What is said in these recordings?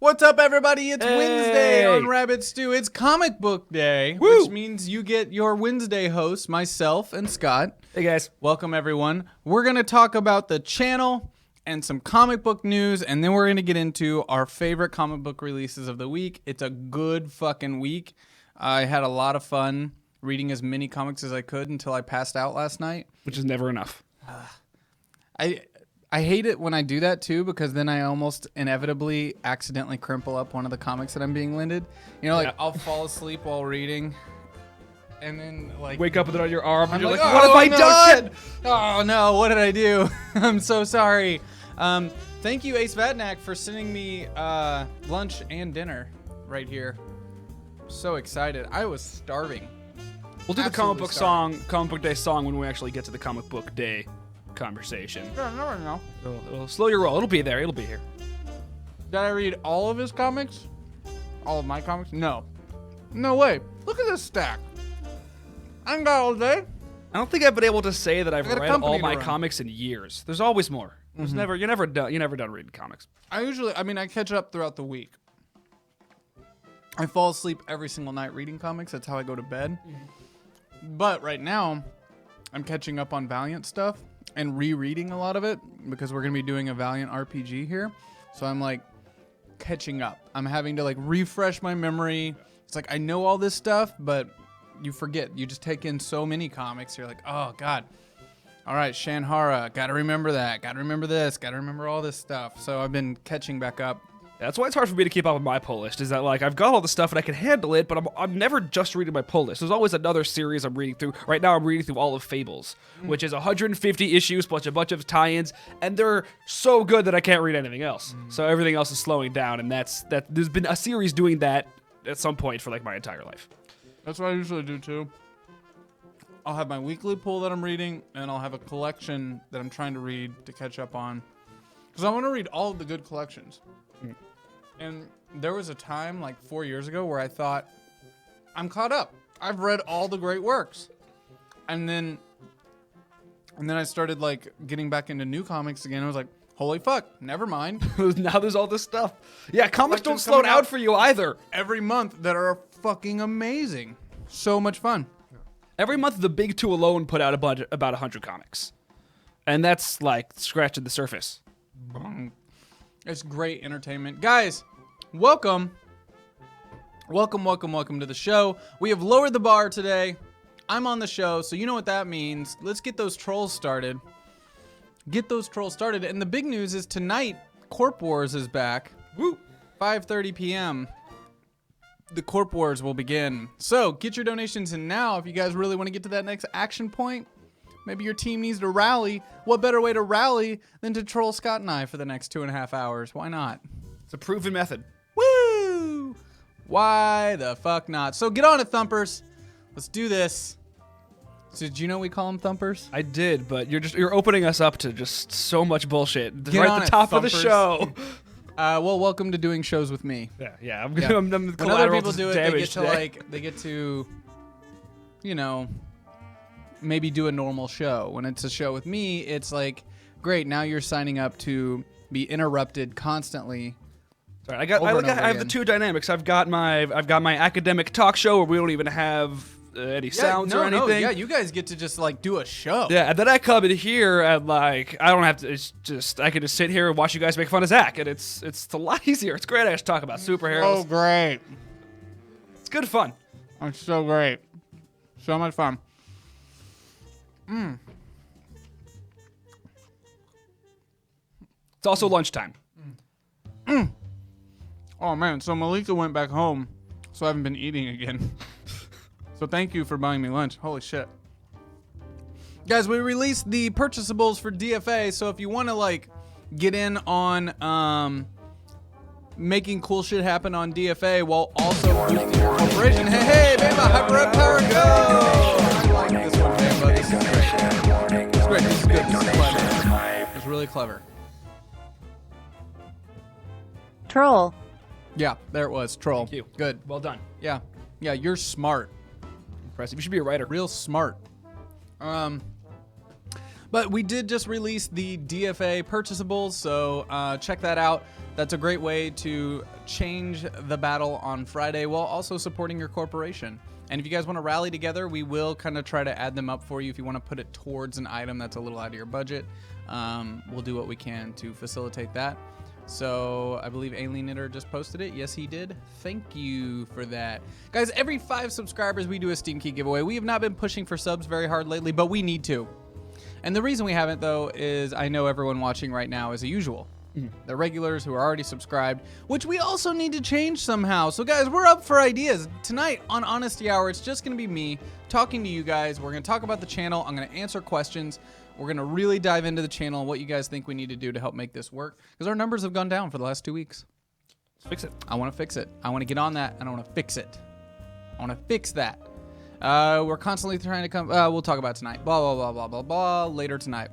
What's up, everybody? It's Hey. Wednesday on Rabbit Stew. It's comic book day, Woo. which means you get your Wednesday hosts, myself and Scott. Hey guys. Welcome, everyone. We're going to talk about the channel and some comic book news, and then we're going to get into our favorite comic book releases of the week. It's a good fucking week. I had a lot of fun reading as many comics as I could until I passed out last night. Which is never enough. I hate it when I do that too, because then I almost inevitably accidentally crumple up one of the comics that I'm being lended. You know, like Yeah. I'll fall asleep while reading, and then like Wake up with it on your arm, and I'm you're like, like, what have "Oh, I no, done? shit. Oh no, what did I do? I'm so sorry. Thank you, Ace Vatnak, for sending me lunch and dinner right here. So excited. I was starving. We'll do the Absolutely comic book day song when we actually get to the comic book day conversation. No. It'll slow your roll. It'll be there. It'll be here. Did I read all of his comics? All of my comics? No. No way. Look at this stack. I ain't got all day. I don't think I've been able to say that I've I got a read company all to my run. comics in years. There's always more. There's never you're never done reading comics. I catch up throughout the week. I fall asleep every single night reading comics. That's how I go to bed. But right now, I'm catching up on Valiant stuff and rereading a lot of it because we're going to be doing a Valiant RPG here. So I'm like catching up. I'm having to like refresh my memory. It's like I know all this stuff, but you forget. You just take in so many comics. You're like, oh, God. All right, Shanhara. Got to remember that. Got to remember this. Got to remember all this stuff. So I've been catching back up. That's why it's hard for me to keep up with my pull list, is that, like, I've got all the stuff and I can handle it, but I'm never just reading my pull list. There's always another series I'm reading through. Right now I'm reading through all of Fables, which is 150 issues plus a bunch of tie-ins, and they're so good that I can't read anything else. So everything else is slowing down, and there's been a series doing that at some point for, like, my entire life. That's what I usually do, too. I'll have my weekly pull that I'm reading, and I'll have a collection that I'm trying to read to catch up on. Because I want to read all of the good collections. And there was a time, like 4 years ago, where I thought, I'm caught up. I've read all the great works. And then I started, like, getting back into new comics again. I was like, holy fuck, never mind. Now there's all this stuff. Yeah, comics don't Collections slow coming down out for you either. Every month that are fucking amazing. So much fun. Every month, the big two alone put out about 100 comics. And that's, like, scratching the surface. It's great entertainment. Guys, welcome. Welcome to the show. We have lowered the bar today. I'm on the show, so you know what that means. Let's get those trolls started. And the big news is tonight, Corp Wars is back. Woo! 5:30 p.m. The Corp Wars will begin. So get your donations in now if you guys really want to get to that next action point. Maybe your team needs to rally. What better way to rally than to troll Scott and I for the next 2.5 hours? Why not? It's a proven method. Woo! Why the fuck not? So get on it, Thumpers. Let's do this. So did you know we call them Thumpers? I did, but you're opening us up to just so much bullshit Get right on at the it, top of the Thumpers. show. Well, welcome to doing shows with me. Yeah. I'm Yeah. the When other collateral people do it, damage they get to, you know, maybe do a normal show. When it's a show with me, it's like, great, now you're signing up to be interrupted constantly. Sorry, I Over and over have the again. two dynamics. I've got my academic talk show where we don't even have any sounds or anything. Yeah, you guys get to just like do a show. Yeah, and then I come in here and like I don't have to. It's just I can just sit here and watch you guys make fun of Zac, and it's a lot easier. It's great. I just talk about superheroes. Oh, great. It's good fun. It's so great. So much fun. It's also lunchtime. Oh, man. So Malika went back home, so I haven't been eating again. So thank you for buying me lunch. Holy shit. Guys, we released the purchasables for DFA, so if you want to, like, get in on making cool shit happen on DFA while also boosting your corporation. Hey, Bamba, hyper up, power, go! I like this one, Bamba. This is great. It's great. This is good. This is clever. It's really clever. Troll. Yeah, there it was. Troll. Thank you. Good. Well done. Yeah, you're smart. Impressive. You should be a writer. Real smart. But we did just release the DFA purchasables, so check that out. That's a great way to change the battle on Friday while also supporting your corporation. And if you guys want to rally together, we will kind of try to add them up for you if you want to put it towards an item that's a little out of your budget. We'll do what we can to facilitate that. So I believe Alien Knitter just posted it. Yes, he did. Thank you for that. Guys, every 5 subscribers, we do a Steam Key giveaway. We have not been pushing for subs very hard lately, but we need to. And the reason we haven't, though, is I know everyone watching right now is the usual. The regulars who are already subscribed, which we also need to change somehow. So guys, we're up for ideas. Tonight on Honesty Hour, it's just going to be me talking to you guys. We're going to talk about the channel. I'm going to answer questions. We're going to really dive into the channel and what you guys think we need to do to help make this work. Because our numbers have gone down for the last 2 weeks. Let's fix it. I want to fix it. I want to get on that and I want to fix it. I want to fix that. We're constantly trying to come... we'll talk about tonight. Blah, blah, blah, blah, blah, blah. Later tonight.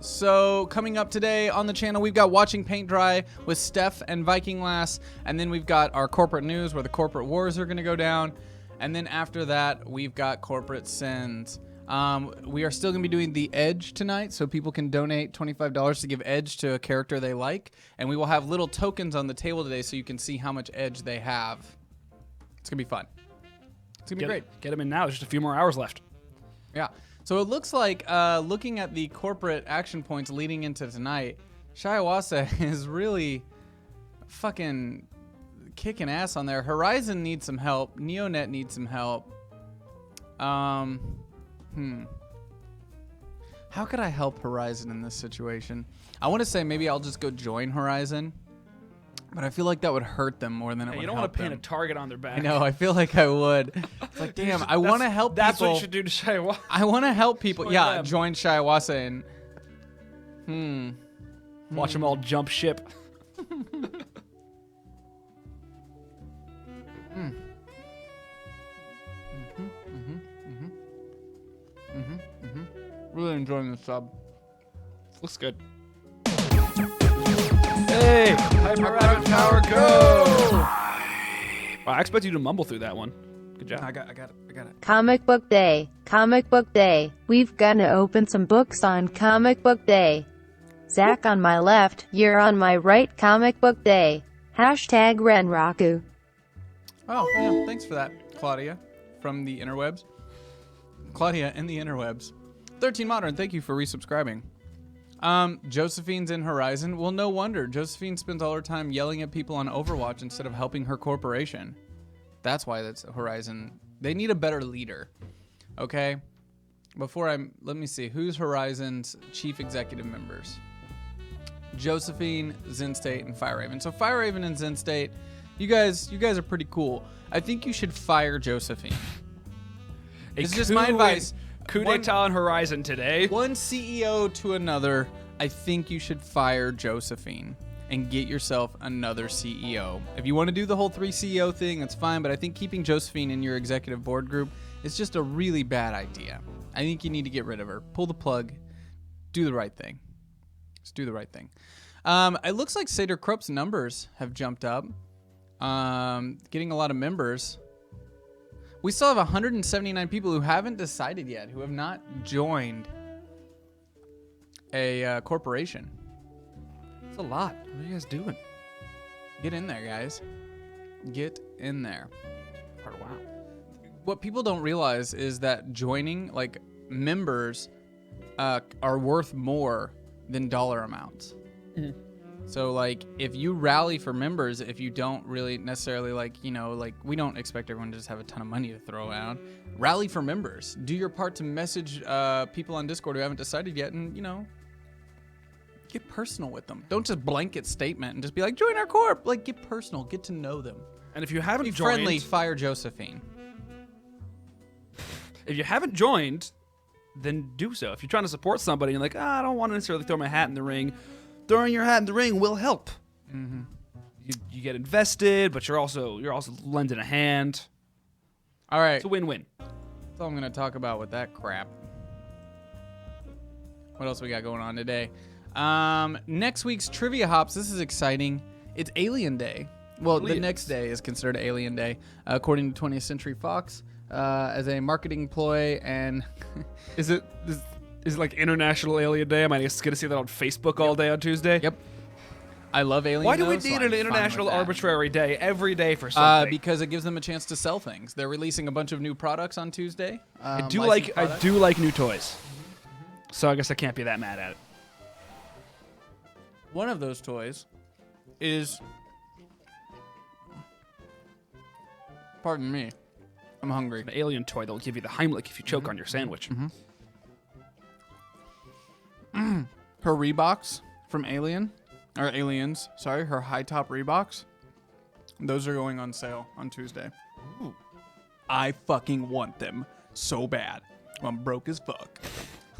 So coming up today on the channel, we've got Watching Paint Dry with Steph and Viking Lass, and then we've got our corporate news where the corporate wars are going to go down, and then after that, we've got corporate sins. We are still going to be doing the Edge tonight, so people can donate $25 to give Edge to a character they like, and we will have little tokens on the table today so you can see how much Edge they have. It's going to be fun. It's going to be great. Get them in now. There's just a few more hours left. Yeah. So it looks like, looking at the corporate action points leading into tonight, Shiawase is really fucking kicking ass on there. Horizon needs some help. Neonet needs some help. How could I help Horizon in this situation? I want to say maybe I'll just go join Horizon, but I feel like that would hurt them more than it would help them. You don't want to paint a target on their back. I know. I feel like I would. It's like, damn, I want to help people. That's what you should do to Shiawase. I want to help people. Join Yeah, them. join Shiawase and... Watch them all jump ship. Really enjoying the sub. Looks good. Hey! Hyper Rapid Power, go! Wow, I expect you to mumble through that one. Good job. I got it. Comic Book Day. Comic Book Day. We've gonna open some books on Comic Book Day. Zac on my left, you're on my right. Comic Book Day. Hashtag Renraku. Oh, yeah, thanks for that, Claudia, from the interwebs. Claudia in the interwebs. 13 Modern, thank you for resubscribing. Josephine's in Horizon. Well, no wonder. Josephine spends all her time yelling at people on Overwatch instead of helping her corporation. That's why that's Horizon. They need a better leader. Okay? Let me see. Who's Horizon's chief executive members? Josephine, Zen State, and Fire Raven. So Fire Raven and Zen State, you guys are pretty cool. I think you should fire Josephine. It's just my advice. Coup d'etat on Horizon today. One CEO to another, I think you should fire Josephine and get yourself another CEO. If you want to do the whole 3 CEO thing, that's fine, but I think keeping Josephine in your executive board group is just a really bad idea. I think you need to get rid of her. Pull the plug. Do the right thing. Just do the right thing. It looks like Seder Krupp's numbers have jumped up. Getting a lot of members. We still have 179 people who haven't decided yet, who have not joined a corporation. That's a lot. What are you guys doing? Get in there, guys. Get in there. Oh, wow. What people don't realize is that joining, like, members are worth more than dollar amounts. Mm-hmm. So, like, if you rally for members, if you don't really necessarily, like, we don't expect everyone to just have a ton of money to throw around. Rally for members. Do your part to message people on Discord who haven't decided yet and, get personal with them. Don't just blanket statement and just be like, join our corp. Like, get personal. Get to know them. And if you haven't Be joined... friendly, fire Josephine. If you haven't joined, then do so. If you're trying to support somebody and you're like, I don't want to necessarily throw my hat in the ring, throwing your hat in the ring will help. Mm-hmm. You get invested, but you're also lending a hand. All right. It's a win-win. That's all I'm going to talk about with that crap. What else we got going on today? Next week's Trivia Hops. This is exciting. It's Alien Day. Well, the next day is considered Alien Day, according to 20th Century Fox, as a marketing ploy. And Is it like International Alien Day? Am I just going to see that on Facebook all day on Tuesday? Yep. I love Alien. Why do we though, so need I'm an fine international with that. arbitrary day every day for something? Because it gives them a chance to sell things. They're releasing a bunch of new products on Tuesday. I do like new toys. So I guess I can't be that mad at it. One of those toys is, pardon me, I'm hungry. An alien toy that'll give you the Heimlich if you choke on your sandwich. Her Reeboks from Aliens, sorry, her high top Reeboks. Those are going on sale on Tuesday. Ooh. I fucking want them so bad. I'm broke as fuck.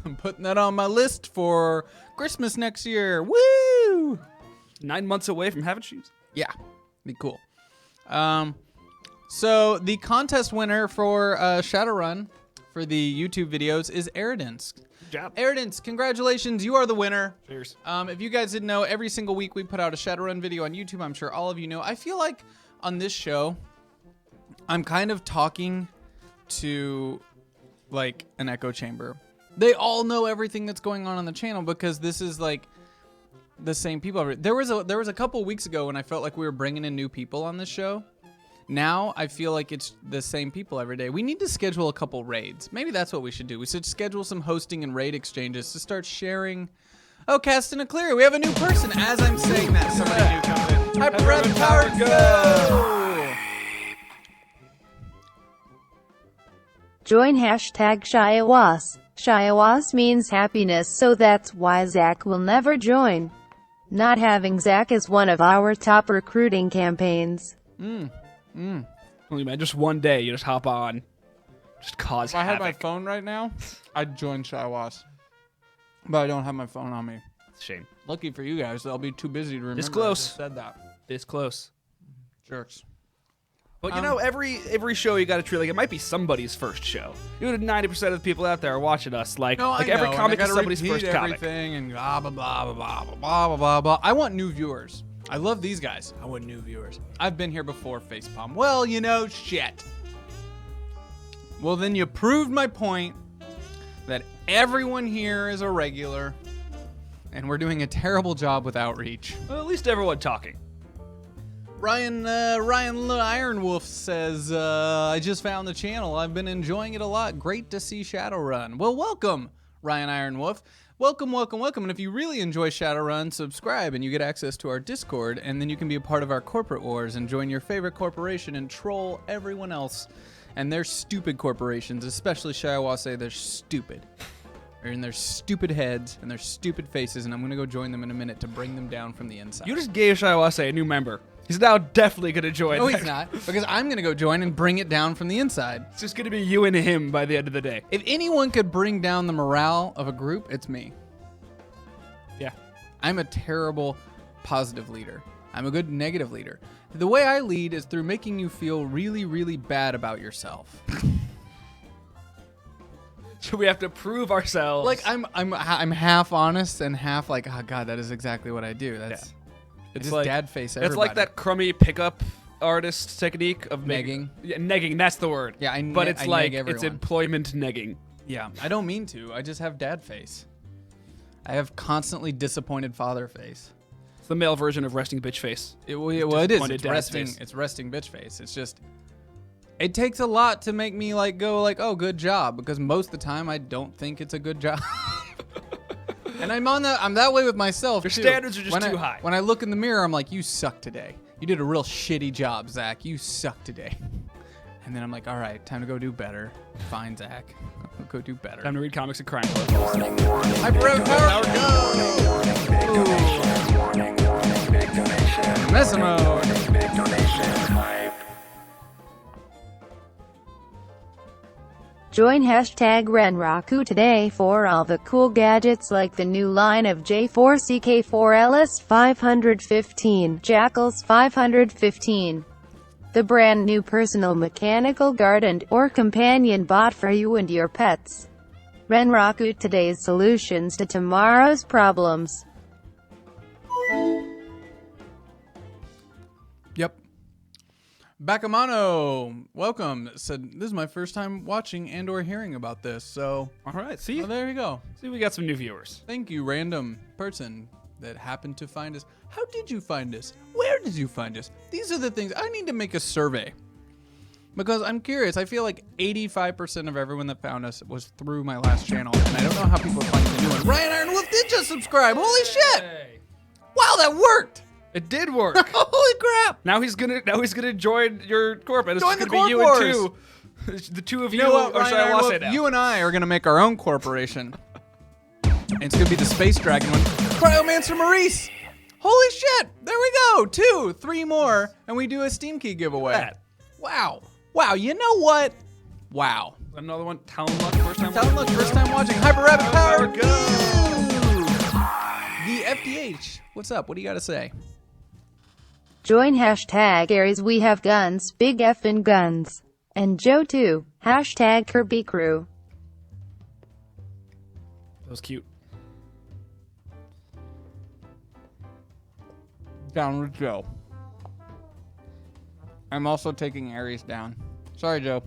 I'm putting that on my list for Christmas next year. Woo! 9 months away from having shoes. Yeah, be cool. So the contest winner for Shadowrun for the YouTube videos is Eridence. Good job. Eridence, congratulations, you are the winner. Cheers. If you guys didn't know, every single week we put out a Shadowrun video on YouTube. I'm sure all of you know. I feel like on this show, I'm kind of talking to like an echo chamber. They all know everything that's going on the channel because this is like the same people. There was a couple weeks ago when I felt like we were bringing in new people on this show. Now I feel like it's the same people every day. We need to schedule a couple raids. Maybe that's what we should do. We should schedule some hosting and raid exchanges to start sharing. Oh, Cast and a Clear. We have a new person. As I'm saying that, somebody new comes in. Hyper Rev Power, go! Join hashtag Shiawas. Shiawas means happiness, so that's why Zac will never join. Not having Zac is one of our top recruiting campaigns. Only man, just one day you just hop on, just cause If I had my havoc. phone right now, I'd join Shiawas. But I don't have my phone on me. It's a shame. Lucky for you guys, I'll be too busy to remember. This close. I just said that. This close. Jerks. But you know, every show you got to treat like it might be somebody's first show. You know, 90% of the people out there are watching us like every comic is somebody's first comic. Everything and blah blah blah blah blah blah blah blah blah. I want new viewers. I love these guys. I want new viewers. I've been here before, Facepalm. Well, you know, shit. Well, then you proved my point that everyone here is a regular, and we're doing a terrible job with outreach. Well, at least everyone talking. Ryan Ironwolf says, I just found the channel. I've been enjoying it a lot. Great to see Shadowrun. Well, welcome, Ryan Ironwolf. Welcome, welcome, welcome. And if you really enjoy Shadowrun, subscribe and you get access to our Discord, and then you can be a part of our corporate wars and join your favorite corporation and troll everyone else and their stupid corporations, especially Shiawase. They're stupid. They're in their stupid heads and their stupid faces, and I'm going to go join them in a minute to bring them down from the inside. You just gave Shiawase a new member. He's now definitely going to join. No, he's not, because I'm going to go join and bring it down from the inside. It's just going to be you and him by the end of the day. If anyone could bring down the morale of a group, it's me. Yeah. I'm a terrible positive leader. I'm a good negative leader. The way I lead is through making you feel really, really bad about yourself. So we have to prove ourselves. Like I'm half honest and half like, oh god, that is exactly what I do. That's it's just like dad face everybody. It's like that crummy pickup artist technique of Negging. Yeah, negging. That's the word. Yeah, but it's like neg everyone. it's employment negging. Yeah, I don't mean to. I just have dad face. I have constantly disappointed father face. It's the male version of resting bitch face. It is. Disappointed It's dad's resting. face. It's resting bitch face. It's just. It takes a lot to make me like go like, oh, good job, because most of the time I don't think it's a good job. And I'm that way with myself. Your too. standards are just When too I- high. When I look in the mirror, I'm like, you suck today. You did a real shitty job, Zach. You suck today. And then I'm like, all right, time to go do better. Fine, Zach. I'll go do better. Time to read comics and crime. Hyper Rev Power, go! Mess mode. Join hashtag Renraku today for all the cool gadgets like the new line of J4CK4LS 515, Jackals 515. The brand new personal mechanical guard and or companion bot for you and your pets. Renraku, today's solutions to tomorrow's problems. Yep. Bakamano, welcome. Said this is my first time watching and or hearing about this, so All right, see, there you go. we got some new viewers. Thank you, random person that happened to find us. How did you find us? Where did you find us? These are the things. I need to make a survey. Because I'm curious. I feel like 85% of everyone that found us was through my last channel. And I don't know how people are finding the new one. Ryan Ironwolf did just subscribe. Holy shit. Hey. Wow, that worked. It did work. Holy crap. Now he's gonna join your corp, and it's Join gonna the be Corp you Wars. and two. The two of you. You know what, or Ryan should I want to say Ironwolf? now? You and I are going to make our own corporation. And it's going to be the Space Dragon one. Cryomancer Maurice. Holy shit. There we go. 2, 3 more. And we do a Steam Key giveaway. That. Wow. Wow. You know what? Wow. Another one. Talon Luck, first time. Talon Luck, first time watching. Hyper Rabbit Power. Go. The FDH. What's up? What do you got to say? Join hashtag Aries We Have Guns, Big Effin' Guns. And Joe too. Hashtag Kirby Crew. That was cute. Down with Joe. I'm also taking Aries down. Sorry, Joe.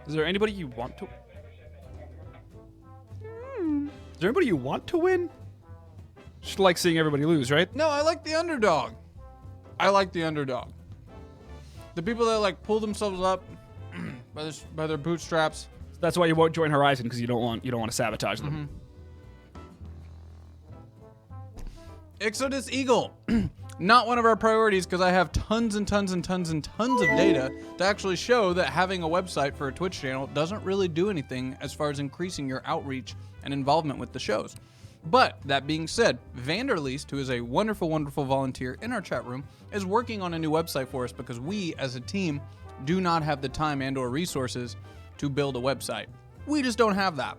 Is there anybody you want to? Is there anybody you want to win? Just like seeing everybody lose, right? No, I like the underdog. I like the underdog. The people that like pull themselves up by their bootstraps. That's why you won't join Horizon, because you don't want to sabotage them. Exodus Eagle. Not one of our priorities because I have tons and tons and tons and tons of data to actually show that having a website for a Twitch channel doesn't really do anything as far as increasing your outreach and involvement with the shows. But that being said, Vanderleest, who is a wonderful, wonderful volunteer in our chat room, is working on a new website for us because we, as a team, do not have the time and or resources to build a website. We just don't have that.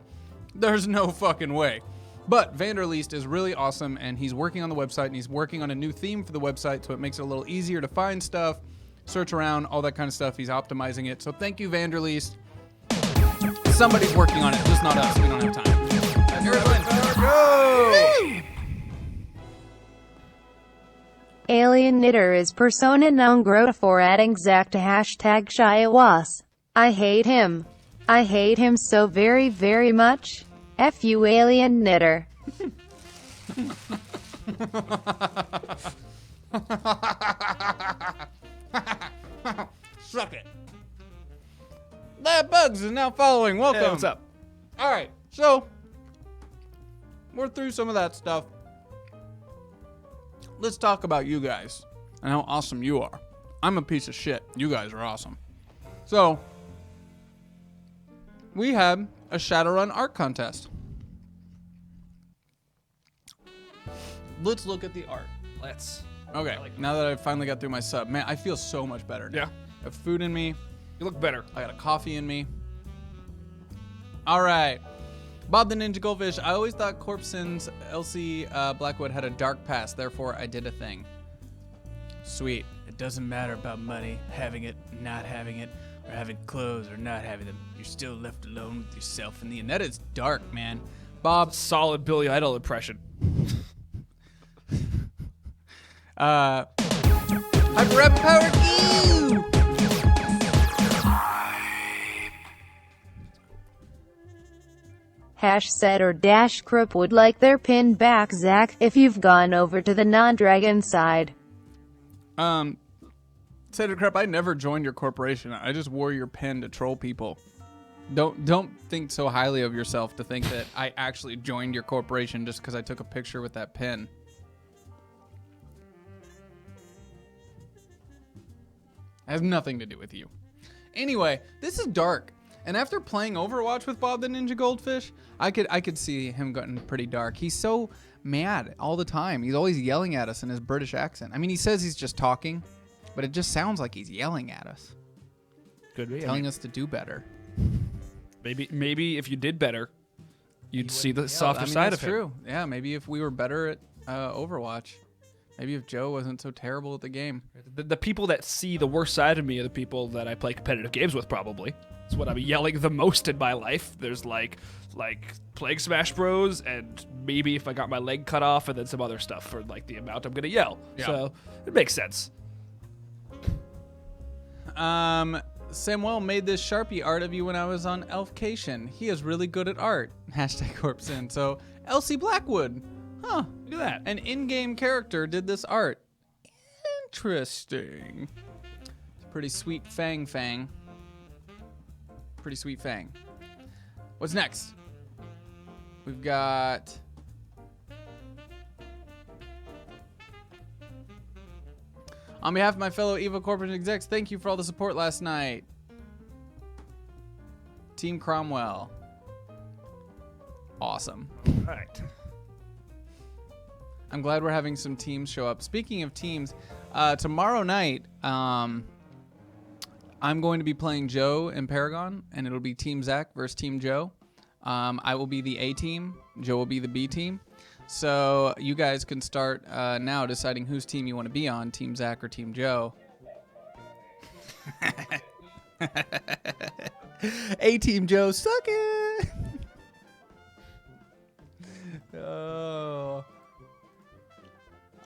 There's no fucking way. But Vanderleest is really awesome, and he's working on the website, and he's working on a new theme for the website, so it makes it a little easier to find stuff, search around, all that kind of stuff. He's optimizing it. So thank you, Vanderleest. Somebody's working on it, just not us. We don't have time. Go! Alien Knitter is persona non grata for adding Zac to hashtag Shiawas. I hate him. I hate him so very, very much. F you, Alien Knitter. Suck it. That Bugs is now following. Welcome. Hey, what's up? All right, so we're through some of that stuff. Let's talk about you guys and how awesome you are. I'm a piece of shit. You guys are awesome. So, we had a Shadowrun art contest. Let's look at the art. Let's. Okay, now that I finally got through my sub, man, I feel so much better now. Yeah. I have food in me. You look better. I got a coffee in me. All right. Bob the Ninja Goldfish. I always thought Corpson's Elsie Blackwood had a dark past, therefore I did a thing. Sweet. It doesn't matter about money, having it, not having it, or having clothes or not having them. You're still left alone with yourself in the end. That is dark, man. Bob. Solid Billy Idol impression. Hyper Rapid Power. Ew! Hash said or dash Krupp would like their pin back, Zac, if you've gone over to the non-dragon side. Satyr Crap, I never joined your corporation. I just wore your pin to troll people. Don't think so highly of yourself to think that I actually joined your corporation just because I took a picture with that pin. It has nothing to do with you. Anyway, this is dark. And after playing Overwatch with Bob the Ninja Goldfish, I could see him getting pretty dark. He's so mad all the time. He's always yelling at us in his British accent. I mean, he says he's just talking, but it just sounds like he's yelling at us. Could be. Telling us to do better. Maybe if you did better, you'd see the softer side of it. That's true. Yeah, maybe if we were better at Overwatch. Maybe if Joe wasn't so terrible at the game. The people that see the worst side of me are the people that I play competitive games with, probably. It's what I'm yelling the most in my life. There's like playing Smash Bros. And maybe if I got my leg cut off and then some other stuff for like the amount I'm gonna yell. Yeah. So it makes sense. Samuel made this Sharpie art of you when I was on Elfcation. He is really good at art. Hashtag Corpsin. So Elsie Blackwood. Huh. Look at that. An in-game character did this art. Interesting. It's a pretty sweet Fang. Pretty sweet Fang. What's next? We've got... On behalf of my fellow EVO corporate execs, thank you for all the support last night. Team Cromwell. Awesome. All right. I'm glad we're having some teams show up. Speaking of teams, tomorrow night, I'm going to be playing Joe in Paragon, and it'll be Team Zac versus Team Joe. I will be the A team. Joe will be the B team. So you guys can start now deciding whose team you want to be on, Team Zac or Team Joe. A Team Joe, suck it. Oh.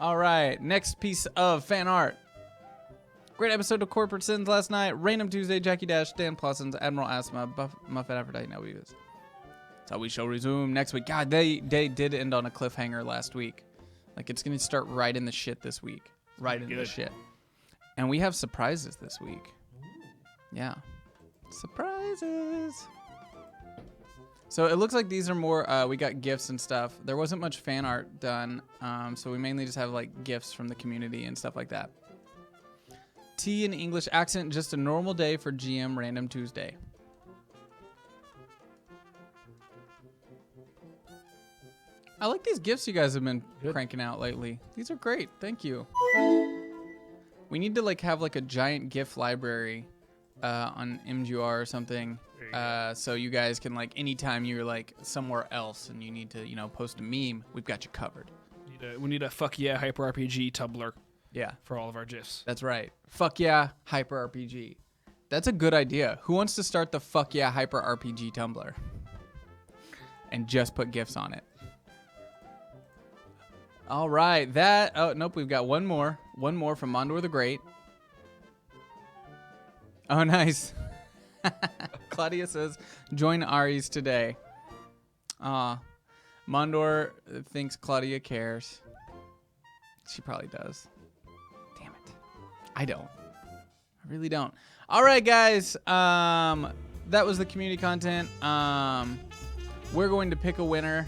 All right, next piece of fan art. Great episode of Corporate Sins last night. Random Tuesday, Jackie Dash, Dan Plossins, Admiral Asthma, Muffet Aphrodite, now we use. That's how we shall resume next week. God, they did end on a cliffhanger last week. Like, it's going to start right in the shit this week. Right in the shit. And we have surprises this week. Yeah. Surprises. So it looks like these are more, we got gifts and stuff. There wasn't much fan art done, so we mainly just have, like, gifts from the community and stuff like that. T in English accent, just a normal day for GM Random Tuesday. I like these gifts you guys have been cranking out lately. These are great. Thank you. We need to like have like a giant gift library on MGR or something. So you guys can like anytime you're like somewhere else and you need to, you know, post a meme, we've got you covered. We need a fuck yeah hyper RPG Tumblr. Yeah. For all of our GIFs. That's right. Fuck yeah hyper RPG. That's a good idea. Who wants to start the fuck yeah hyper RPG Tumblr? And just put GIFs on it. All right, oh, nope, we've got one more from Mondor the Great. Oh, nice. Claudia says, join Aries today. Mondor thinks Claudia cares. She probably does. Damn it. I don't. I really don't. All right, guys. That was the community content. We're going to pick a winner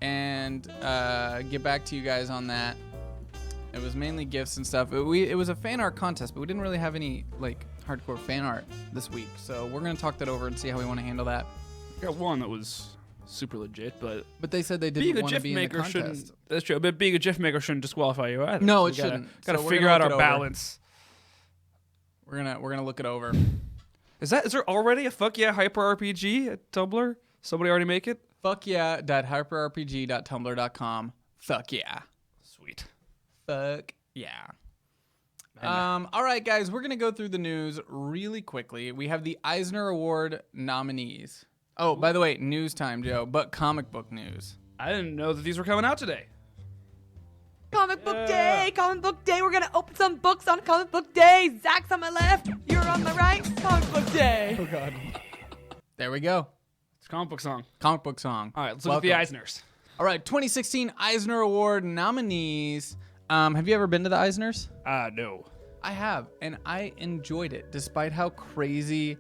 and get back to you guys on that. It was mainly gifts and stuff. It was a fan art contest, but we didn't really have any like hardcore fan art this week. So we're gonna talk that over and see how we want to handle that. I got one that was super legit, but they said they didn't want to be in the contest. That's true, but being a GIF maker shouldn't disqualify you either. No, it shouldn't. Gotta figure out our balance. We're gonna look it over. Is there already a fuck yeah hyper RPG at Tumblr? Somebody already make it? fuckyeah.hyperrpg.tumblr.com. Fuck yeah. Sweet. Fuck yeah. All right, guys, we're going to go through the news really quickly. We have the Eisner Award nominees. Oh, by the way, news time, Joe, but comic book news. I didn't know that these were coming out today. Comic book day, comic book day. We're going to open some books on comic book day. Zach's on my left, you're on the right. Comic book day. Oh, God. There we go. It's a comic book song. Comic book song. All right, let's look at the Eisners. All right, 2016 Eisner Award nominees. Have you ever been to the Eisners? No. I have, and I enjoyed it, despite how crazy,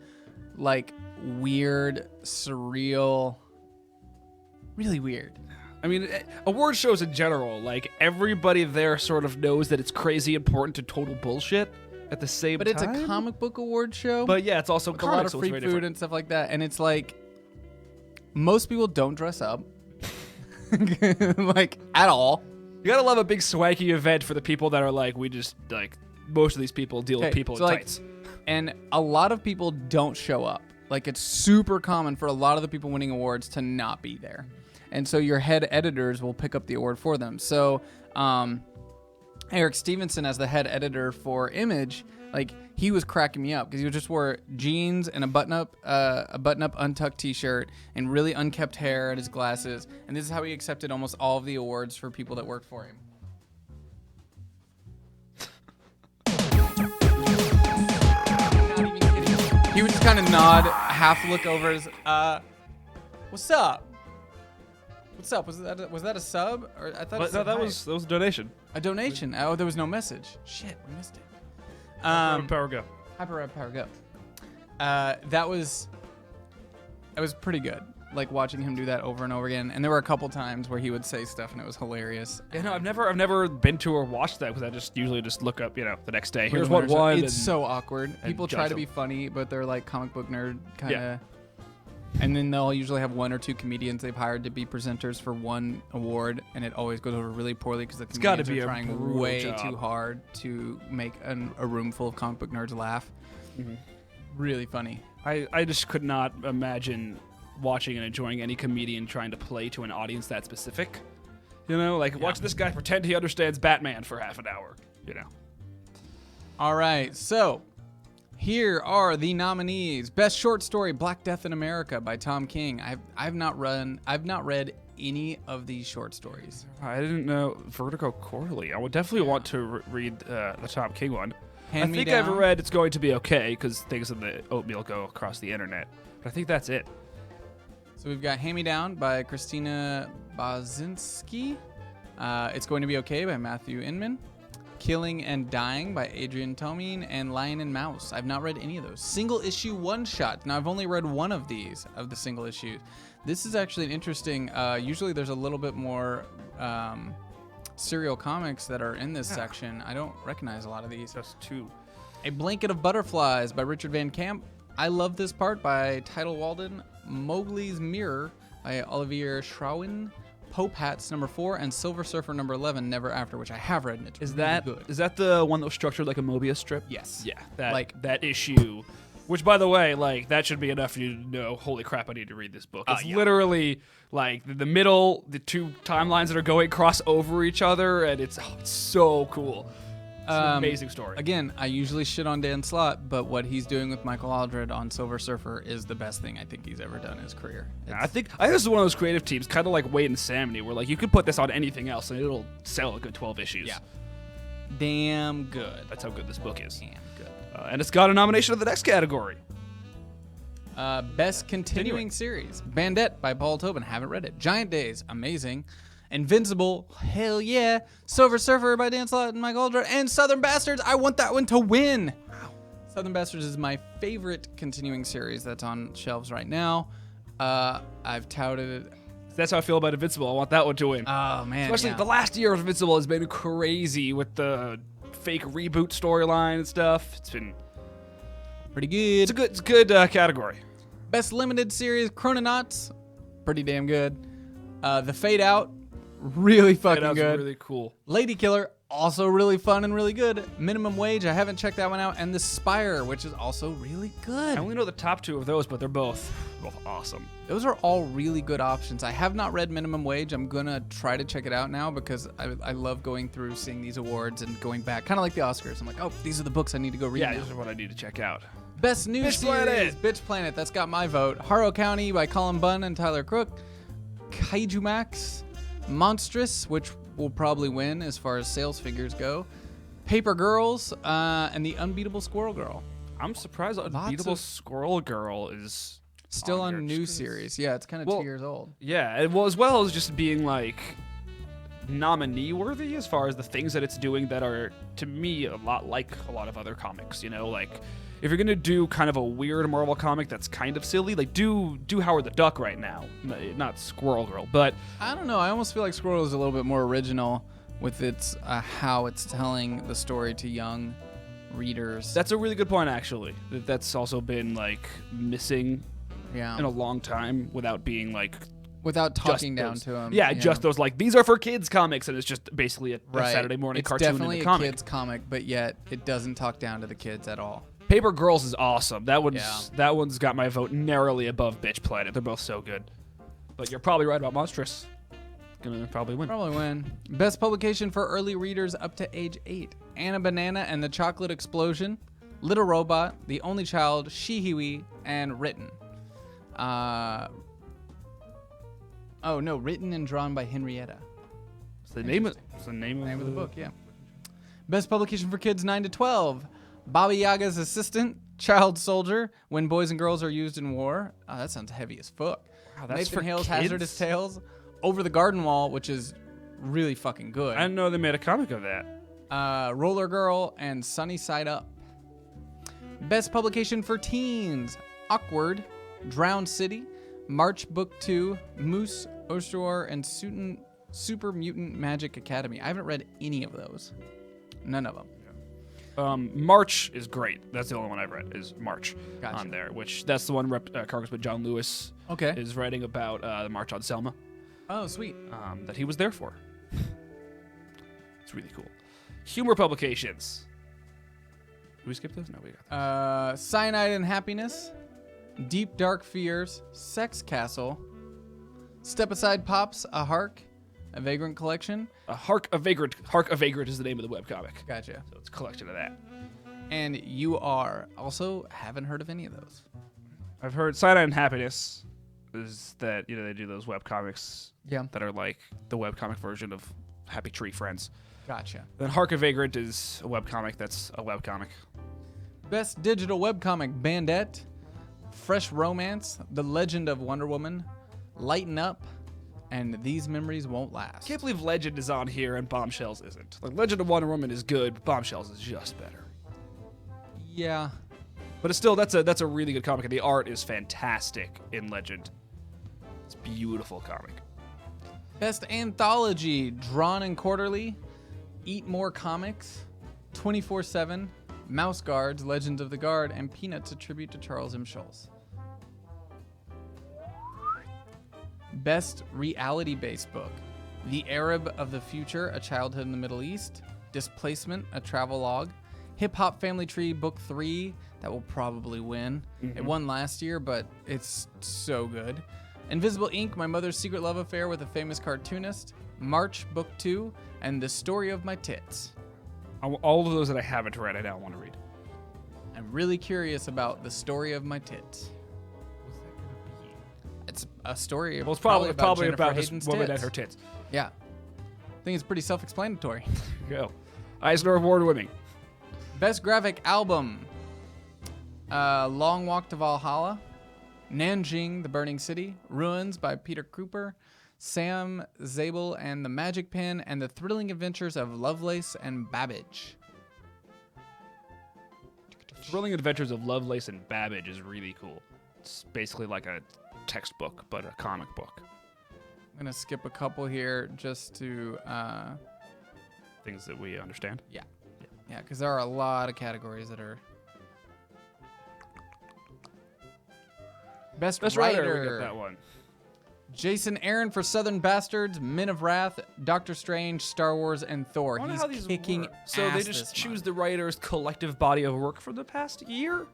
like, weird, surreal, really weird. I mean, award shows in general, like, everybody there sort of knows that it's crazy important to total bullshit at the same time. But it's a comic book award show. But yeah, it's also with a lot of free food and stuff like that, and it's like, most people don't dress up, like, at all. You gotta love a big swanky event for the people that are like, we just, like, most of these people deal with people in tights. And a lot of people don't show up. Like, it's super common for a lot of the people winning awards to not be there. And so your head editors will pick up the award for them. So Eric Stevenson, as the head editor for Image, like, he was cracking me up because he just wore jeans and a button-up untucked T-shirt and really unkept hair and his glasses. And this is how he accepted almost all of the awards for people that worked for him. He would just kind of nod, half look over his, what's up? What's up? Was that a sub? Or I thought it But, no, said that hi. was a donation. A donation. Oh, there was no message. Shit, we missed it. Power go. Hyper Power Go. That was pretty good. Like watching him do that over and over again. And there were a couple times where he would say stuff and it was hilarious. Yeah, no, I've never been to or watched that because I just usually just look up, the next day. Here's The what winners are- won. It's so awkward. People try judge to be them. funny, but they're like comic book nerd kind of. Yeah. And then they'll usually have one or two comedians they've hired to be presenters for one award, and it always goes over really poorly because the gotta comedians be are a trying brutal way job. too hard to make a room full of comic book nerds laugh. Mm-hmm. Really funny. I just could not imagine watching and enjoying any comedian trying to play to an audience that specific. Watch this guy pretend he understands Batman for half an hour. All right, so here are the nominees: Best Short Story, Black Death in America by Tom King. I've not read any of these short stories. I didn't know Vertigo Quarterly. I would definitely want to read the Tom King one. I think I've Hand-Me-Down. read It's Going to Be Okay because things in the oatmeal go across the internet. But I think that's it. So we've got Hand Me Down by Christina Basinski. It's Going to Be Okay by Matthew Inman. Killing and Dying by Adrian Tomine, and Lion and Mouse. I've not read any of those. Single issue one shot. Now I've only read one of these, of the single issues. This is actually an interesting, usually there's a little bit more serial comics that are in this section. I don't recognize a lot of these. Just two. A Blanket of Butterflies by Richard Van Camp. I Love This Part by Tidal Walden. Mowgli's Mirror by Olivier Schrouwen. Pope Hats #4 and Silver Surfer #11, Never After, which I have read, and it's Is really that good. is that the one that was structured like a Mobius strip? Yes. Yeah, that Like- that issue. Which, by the way, that should be enough for you to know, holy crap, I need to read this book. It's literally, the middle, the two timelines that are going cross over each other, and it's so cool. It's an amazing story. Again, I usually shit on Dan Slott, but what he's doing with Michael Aldred on Silver Surfer is the best thing I think he's ever done in his career. I think this is one of those creative teams, kind of like Wade and Samney, where you could put this on anything else and it'll sell a good 12 issues. Yeah. Damn good. That's how good this book is. Damn good. And it's got a nomination of the next category. Best Continuing Series. Bandette by Paul Tobin. Haven't read it. Giant Days. Amazing. Invincible. Hell yeah. Silver Surfer by Dan Slott and Mike Aldred. And Southern Bastards. I want that one to win. Southern Bastards is my favorite continuing series that's on shelves right now. I've touted it. That's how I feel about Invincible. I want that one to win. Oh, man. Especially yeah. the last year of Invincible has been crazy with the fake reboot storyline and stuff. It's been Pretty good. it's a good category. Best Limited Series. Chrononauts. Pretty damn good. The Fade Out. Really fucking That was good. really cool. Lady Killer, also really fun and really good. Minimum Wage, I haven't checked that one out. And The Spire, which is also really good. I only know the top two of those, but they're both awesome. Those are all really good options. I have not read Minimum Wage. I'm going to try to check it out now because I love going through, seeing these awards and going back. Kind of like the Oscars. I'm like, oh, these are the books I need to go read Yeah, now. these are what I need to check out. Best New Bitch Series, Planet. Bitch Planet. That's got my vote. Harrow County by Colin Bunn and Tyler Crook. Kaiju Max. Monstrous, which will probably win as far as sales figures go. Paper Girls, and The Unbeatable Squirrel Girl. I'm surprised Unbeatable Squirrel Girl is Still on on here, new just 'cause series. Yeah, it's kind of 2 years old. Yeah, as well as just being nominee worthy as far as the things that it's doing that are, to me, a lot like a lot of other comics. If you're gonna do kind of a weird Marvel comic that's kind of silly, do Howard the Duck right now, not Squirrel Girl. But I don't know. I almost feel like Squirrel is a little bit more original with its how it's telling the story to young readers. that's a really good point, actually. That's also been missing yeah. in a long time without being Without talking down those- to them. Yeah, just those these are for kids comics, and it's just basically a right. Saturday morning it's cartoon definitely in the comic. a kid's comic, but yet it doesn't talk down to the kids at all. Paper Girls is awesome. That Yeah. one's got my vote narrowly above Bitch Planet. They're both so good. But you're probably right about Monstrous. Gonna probably win. Probably win. Best publication for early readers up to age 8. Anna Banana and the Chocolate Explosion. Little Robot, The Only Child, Shihiwi, and Written. Written and drawn by Henrietta. It's the name of The book, yeah. Best publication for kids 9 to 12. Baba Yaga's Assistant, Child Soldier, When Boys and Girls Are Used in War. Oh, that sounds heavy as fuck. Wow, that's Nathan for Hale's kids? Hazardous Tales, Over the Garden Wall, which is really fucking good. I didn't know they made a comic of that. Roller Girl, and Sunny Side Up. Best publication for teens: Awkward, Drowned City, March Book 2, Moose, Oshor, and Super Mutant Magic Academy. I haven't read any of those. None of them. March is great. That's the only one I've read, is March Gotcha. on there, which that's the one Congressman John Lewis Okay. is writing about the March on Selma Oh, sweet. that he was there for. It's really cool. Humor publications. Did we skip those? No, we got those. Cyanide and Happiness, Deep Dark Fears, Sex Castle, Step Aside Pops, A Hark, A Vagrant Collection. Hark a Vagrant. Hark a Vagrant is the name of the webcomic. Gotcha. So it's a collection of that. And You Are. Also, haven't heard of any of those. I've heard Cyanide and Happiness is that, they do those webcomics Yeah. that are like the webcomic version of Happy Tree Friends. Gotcha. Then Hark a Vagrant is a webcomic that's a webcomic. Best digital webcomic: Bandette, Fresh Romance, The Legend of Wonder Woman, Lighten Up, and These Memories Won't Last. Can't believe Legend is on here and Bombshells isn't. Like, Legend of Wonder Woman is good, but Bombshells is just better. Yeah. But it's still, that's a really good comic, and the art is fantastic in Legend. It's a beautiful comic. Best anthology: Drawn and Quarterly, Eat More Comics, 24/7, Mouse Guards, Legends of the Guard, and Peanuts, a tribute to Charles M. Schulz. Best reality-based book: The Arab of the Future, A Childhood in the Middle East, Displacement, a Travelogue, Hip Hop Family Tree, Book 3, that will probably win. It won last year, but it's so good. Invisible Ink, My Mother's Secret Love Affair with a Famous Cartoonist, March, Book 2, and The Story of My Tits. All of those that I haven't read, I now want to read. I'm really curious about The Story of My Tits. It's a story. Well, it's probably about Jennifer this Hayden's woman tits. and her tits. Yeah. I think it's pretty self-explanatory. Go. Eisner Award winning. Best graphic album: Long Walk to Valhalla, Nanjing, The Burning City, Ruins by Peter Cooper, Sam Zabel and the Magic Pen, and The Thrilling Adventures of Lovelace and Babbage. Thrilling Adventures of Lovelace and Babbage is really cool. It's basically like a textbook, but a comic book. I'm going to skip a couple here just to... Things that we understand. Yeah, because there are a lot of categories that are... Best writer, we got that one. Jason Aaron for Southern Bastards, Men of Wrath, Doctor Strange, Star Wars, and Thor. I wonder He's how these kicking work. So ass they just this choose month. the writer's collective body of work for the past year?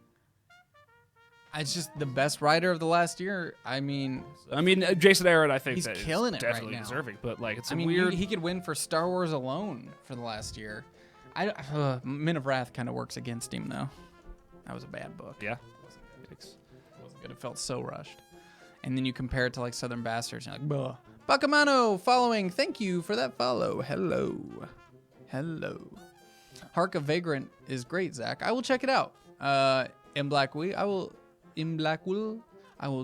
It's just the best writer of the last year. I mean, Jason Aaron, I think He's that is killing it right definitely now. deserving, but like it's I a mean, weird. he could win for Star Wars alone for the last year. Men of Wrath kind of works against him though. That was a bad book. Yeah. It wasn't good. It felt so rushed. And then you compare it to like Southern Bastards, and you're like, buh. Bakamano following. Thank you for that follow. Hello. Hark a Vagrant is great, Zach. I will check it out. In Blackwood, I will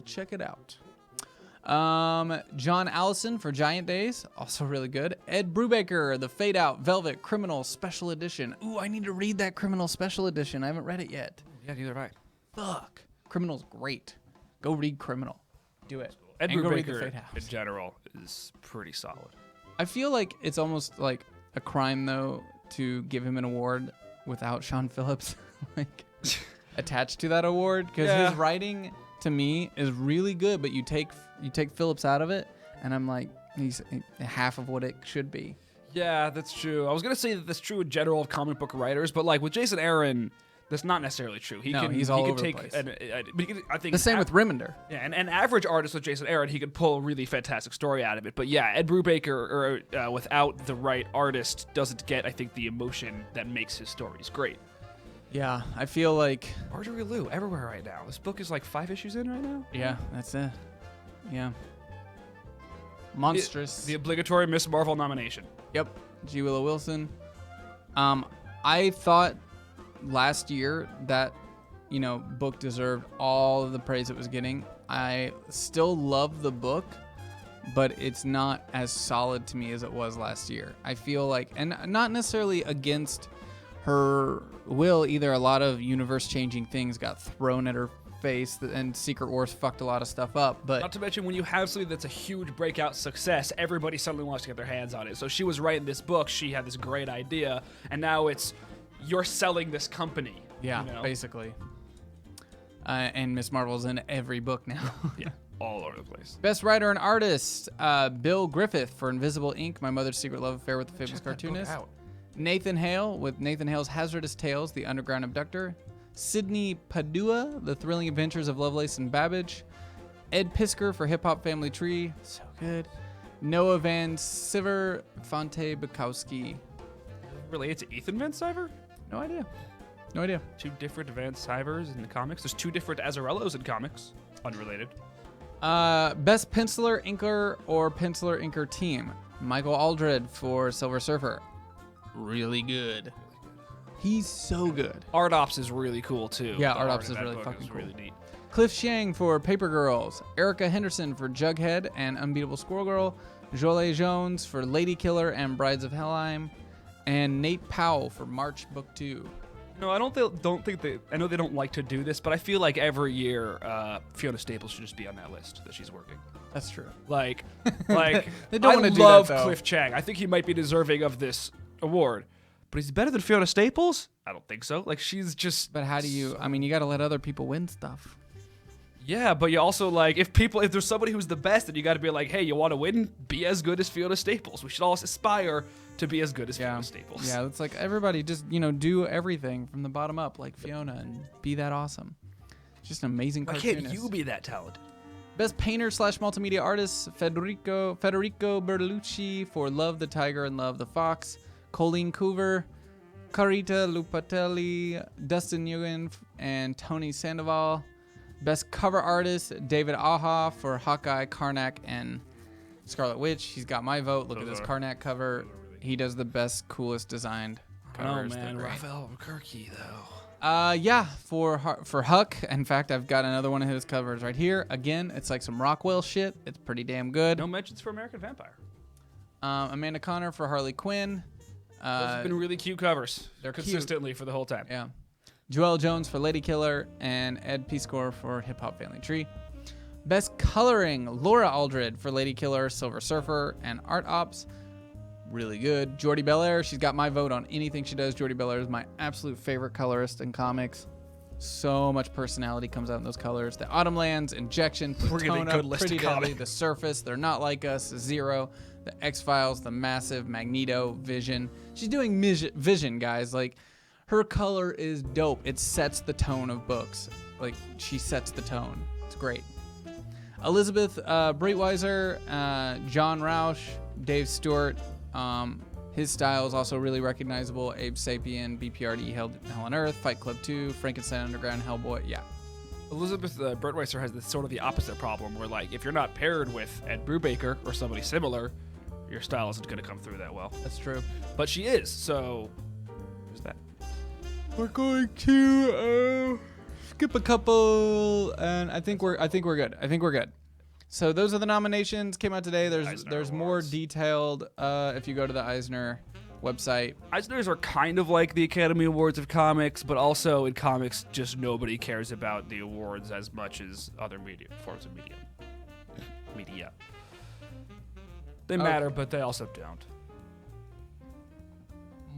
check it out. John Allison for Giant Days, also really good. Ed Brubaker, The Fade Out, Velvet, Criminal Special Edition. Ooh, I need to read that Criminal Special Edition. I haven't read it yet. Yeah, neither have I. Fuck. Criminal's great. Go read Criminal. Do it. Ed And go read The Brubaker Fade House. in general is pretty solid. I feel like it's almost like a crime though to give him an award without Sean Phillips like attached to that award, because his writing to me is really good, but you take Phillips out of it and I'm like, he's half of what it should be. Yeah, that's true. I was gonna say that that's true in general of comic book writers, but like with Jason Aaron, that's not necessarily true. He's all over the place. I think The same with Remender. Yeah, and an average artist with Jason Aaron, he could pull a really fantastic story out of it. But yeah, Ed Brubaker, without the right artist, doesn't get, I think, the emotion that makes his stories great. Yeah, I feel like... Marjorie Liu, everywhere right now. This book is like 5 issues in right now? Yeah, that's it. Yeah. Monstrous. The obligatory Miss Marvel nomination. Yep, G. Willow Wilson. I thought last year that, book deserved all of the praise it was getting. I still love the book, but it's not as solid to me as it was last year. I feel like, and not necessarily against her will either, a lot of universe-changing things got thrown at her face, and Secret Wars fucked a lot of stuff up. But not to mention, when you have something that's a huge breakout success, everybody suddenly wants to get their hands on it. So she was writing this book, she had this great idea, and now it's, you're selling this company. yeah, you know? basically. And Miss Marvel's in every book now. Yeah, all over the place. Best writer and artist, Bill Griffith for Invisible Ink, My Mother's Secret Love Affair with the Famous Cartoonist. Nathan Hale with Nathan Hale's Hazardous Tales, The Underground Abductor. Sidney Padua, The Thrilling Adventures of Lovelace and Babbage. Ed Pisker for Hip Hop Family Tree, so good. Noah Van Siver, Fonte Bukowski. Related to Ethan Van Sciver? No idea. No idea. 2 different Van Sivers in the comics. There's 2 different Azarellos in comics. Unrelated. Best Penciler, Inker, or Penciler Inker Team. Michael Aldred for Silver Surfer. Really good. He's so good. Art Ops is really cool too. Yeah, The Art art Ops in is that really book fucking is cool. really neat. Cliff Chiang for Paper Girls. Erica Henderson for Jughead and Unbeatable Squirrel Girl. Jolie Jones for Lady Killer and Brides of Helheim. And Nate Powell for March Book 2. No, I don't think they. I know they don't like to do this, but I feel like every year Fiona Staples should just be on that list that she's working. That's true. Like, They don't wanna I do that, love though. Cliff Chiang. I think he might be deserving of this award, but he's better than Fiona Staples. I don't think so. Like, she's just. But how do you, I mean, you got to let other people win stuff. Yeah, but you also, like, if there's somebody who's the best, then you got to be like, hey, you want to win? Be as good as Fiona Staples. We should all aspire to be as good as Fiona Staples. Yeah, it's like everybody just, do everything from the bottom up like Fiona and be that awesome. Just an amazing Why cartoonist. can't you be that talented? Best painter / multimedia artist, Federico Bertolucci for Love the Tiger and Love the Fox. Colleen Coover, Carita Lupatelli, Dustin Nguyen, and Tony Sandoval. Best cover artist, David Aja for Hawkeye, Karnak, and Scarlet Witch. He's got my vote. Look at this Karnak cover. He does the best, coolest designed covers. Oh man, They're great. Raphael Albuquerque though. Yeah, for Huck. In fact, I've got another one of his covers right here. Again, it's like some Rockwell shit. It's pretty damn good. No mentions for American Vampire. Amanda Connor for Harley Quinn. Those have been really cute covers. They're cute. consistently for the whole time. Yeah. Joelle Jones for Lady Killer, and Ed Piscor for Hip Hop Family Tree. Best coloring, Laura Aldred for Lady Killer, Silver Surfer, and Art Ops. Really good. Jordi Belair, she's got my vote on anything she does. Jordi Belair is my absolute favorite colorist in comics. So much personality comes out in those colors. The Autumn Lands, Injection, Really Platona, good list of Pretty Deadly, comics. The Surface, They're Not Like Us, Zero, The X-Files, The Massive, Magneto, Vision. She's doing Vision, guys. Like, her color is dope. It sets the tone of books. Like, she sets the tone. It's great. Elizabeth Breitweiser, John Roush, Dave Stewart. His style is also really recognizable. Abe Sapien, BPRD, Hell on Earth, Fight Club 2, Frankenstein Underground, Hellboy. Yeah. Elizabeth Breitweiser has this sort of the opposite problem, where like if you're not paired with Ed Brubaker or somebody similar, your style isn't going to come through that well. That's true. But she is, so there's that. We're going to skip a couple, and I think we're good. So those are the nominations. Came out today. There's more Awards. detailed if you go to the Eisner website. Eisners are kind of like the Academy Awards of comics, but also in comics, just nobody cares about the awards as much as other forms of media. They matter, but they also don't.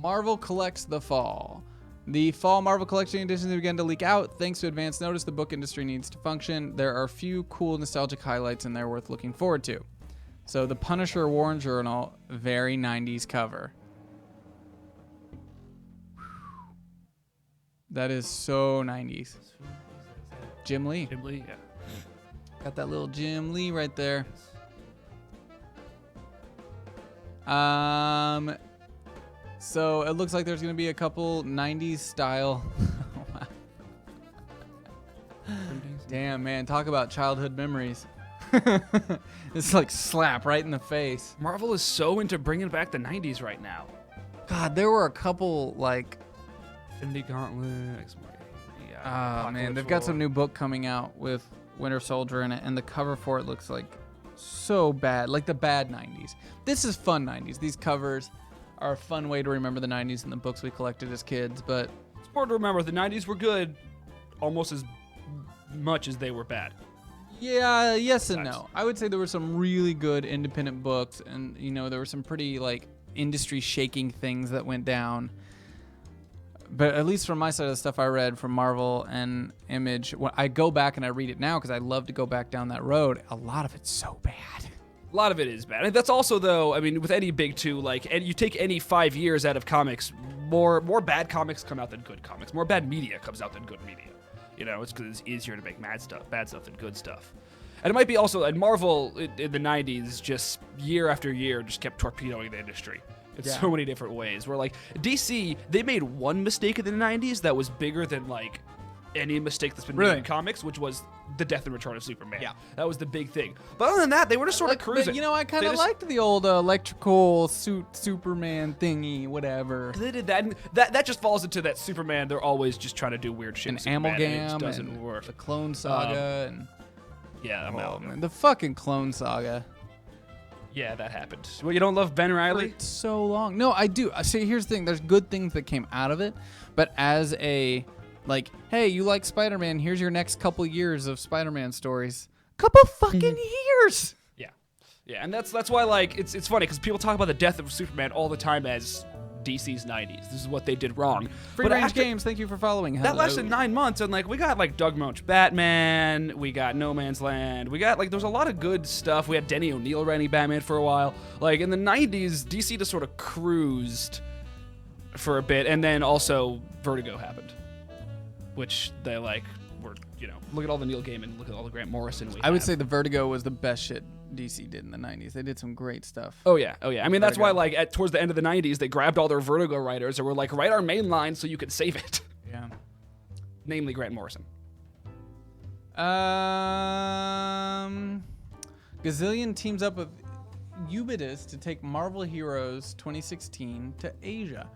Marvel collects the fall. The fall Marvel collection editions began to leak out. Thanks to advance notice, the book industry needs to function. There are a few cool nostalgic highlights in there worth looking forward to. So the Punisher War Journal, very 90s cover. That is so 90s. Jim Lee. Jim Lee, yeah. Got that little Jim Lee right there. So it looks like there's going to be a couple 90s style. Damn, man. Talk about childhood memories. It's like slap right in the face. Marvel is so into bringing back the 90s right now. God, there were a couple like... Infinity Gauntlet, man, they've got some new book coming out with Winter Soldier in it, and the cover for it looks like so bad, like the bad 90s. This is fun 90s. These covers are a fun way to remember the 90s and the books we collected as kids, but It's important to remember the 90s were good almost as much as they were bad. yeah, yes and Nice. no. I would say there were some really good independent books, and there were some pretty like industry shaking things that went down. But at least from my side of the stuff I read from Marvel and Image, when I go back and I read it now because I love to go back down that road, a lot of it's so bad. A lot of it is bad. And that's also, though, I mean, with any big two, like, and you take any 5 years out of comics, more bad comics come out than good comics. More bad media comes out than good media. It's because it's easier to make bad stuff than good stuff. And it might be also, and Marvel in the 90s just year after year just kept torpedoing the industry in so many different ways. Where, like, DC, they made one mistake in the 90s that was bigger than, like, any mistake that's been made in comics, which was the death and return of Superman. Yeah. That was the big thing. But other than that, they were just sort of cruising. But, I kind of liked the old electrical suit Superman thingy, whatever. They did that, and that just falls into that Superman. They're always just trying to do weird shit. And with Superman, Amalgam, and it just doesn't and work. the Clone Saga, and Amalgam. man, the fucking Clone Saga. Yeah, that happened. Well, you don't love Ben Reilly? For so long. No, I do. See, here's the thing. There's good things that came out of it, but as a like, hey, you like Spider-Man? Here's your next couple years of Spider-Man stories. Couple fucking years. Yeah, and that's why, like, it's funny because people talk about the death of Superman all the time as DC's 90s. This is what they did wrong. Free Range Games, thank you for following. That lasted 9 months, and like we got like Doug Moench Batman, we got No Man's Land, we got like there's a lot of good stuff. We had Denny O'Neil writing Batman for a while. Like in the 90s, DC just sort of cruised for a bit, and then also Vertigo happened, which they like were look at all the Neil Gaiman, look at all the Grant Morrison. I would say the Vertigo was the best shit DC did in the 90s. They did some great stuff. Oh yeah. I mean, that's why like towards the end of the 90s, they grabbed all their Vertigo writers and were like, write our main line so you could save it. Yeah. Namely Grant Morrison. Gazillion teams up with Ubitus to take Marvel Heroes 2016 to Asia.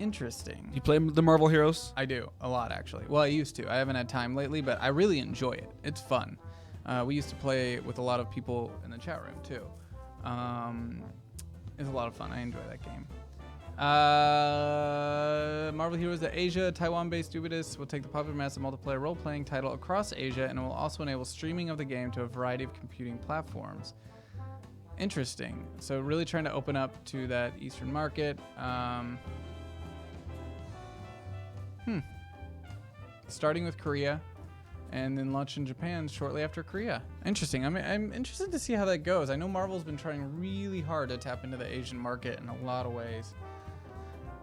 Interesting. You play the Marvel Heroes? I do, a lot actually. Well, I used to. I haven't had time lately, but I really enjoy it. It's fun. We used to play with a lot of people in the chat room too. It's a lot of fun. I enjoy that game. Marvel Heroes to Asia, Taiwan-based Ubitus will take the popular massive multiplayer role-playing title across Asia and will also enable streaming of the game to a variety of computing platforms. Interesting. So really trying to open up to that Eastern market. Starting with Korea, and then launch in Japan shortly after Korea. Interesting. I'm interested to see how that goes. I know Marvel's been trying really hard to tap into the Asian market in a lot of ways.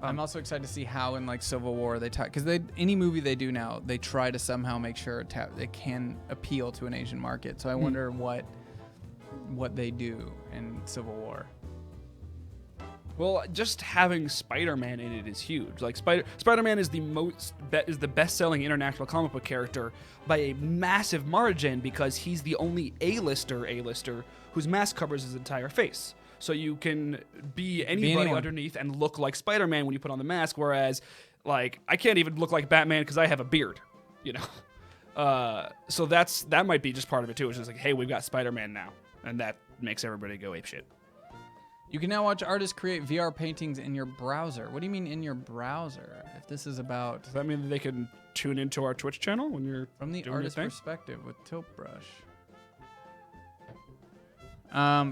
I'm also excited to see how in like Civil War they talk, because any movie they do now, they try to somehow make sure it can appeal to an Asian market. So I wonder what they do in Civil War. Well, just having Spider-Man in it is huge. Like Spider-Man is the best-selling international comic book character by a massive margin because he's the only A-lister whose mask covers his entire face. So you can be anybody underneath and look like Spider-Man when you put on the mask, whereas like I can't even look like Batman because I have a beard, So that might be just part of it too. It's just like, hey, we've got Spider-Man now, and that makes everybody go apeshit. You can now watch artists create VR paintings in your browser. What do you mean in your browser? If this is about... Does that mean that they can tune into our Twitch channel when you're from the doing artist your thing? perspective with Tilt Brush.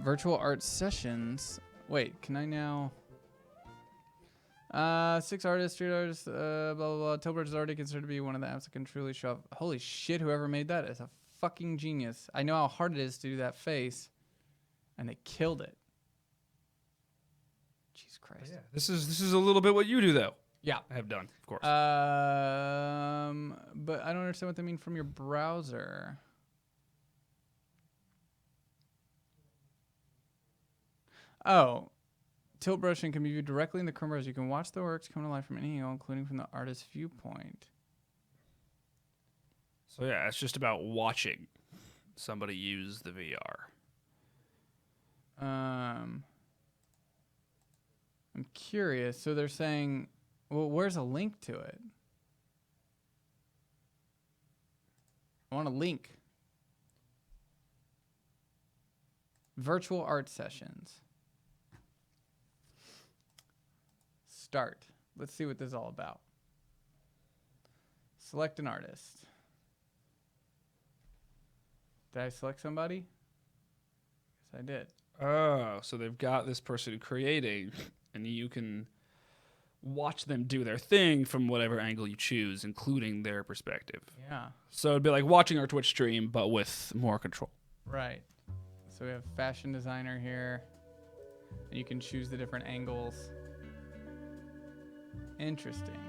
Virtual art sessions. Wait, can I now... 6 artists, street artists, blah, blah, blah. Tilt Brush is already considered to be one of the apps that can truly show off. Holy shit, whoever made that is a fucking genius. I know how hard it is to do that face, and they killed it. Jesus Christ. Yeah, this is a little bit what you do though. Yeah, I have done, of course. But I don't understand what they mean from your browser. Oh, tilt brushing can be viewed directly in the Chrome browser. You can watch the works come to life from any angle, including from the artist's viewpoint. So yeah, it's just about watching somebody use the VR. I'm curious. So they're saying, well, where's a link to it? I want a link. Virtual art sessions. Start. Let's see what this is all about. Select an artist. Did I select somebody? Yes, I did. Oh, so they've got this person creating, and you can watch them do their thing from whatever angle you choose, including their perspective. Yeah. So it'd be like watching our Twitch stream, but with more control. Right. So we have fashion designer here. And you can choose the different angles. Interesting.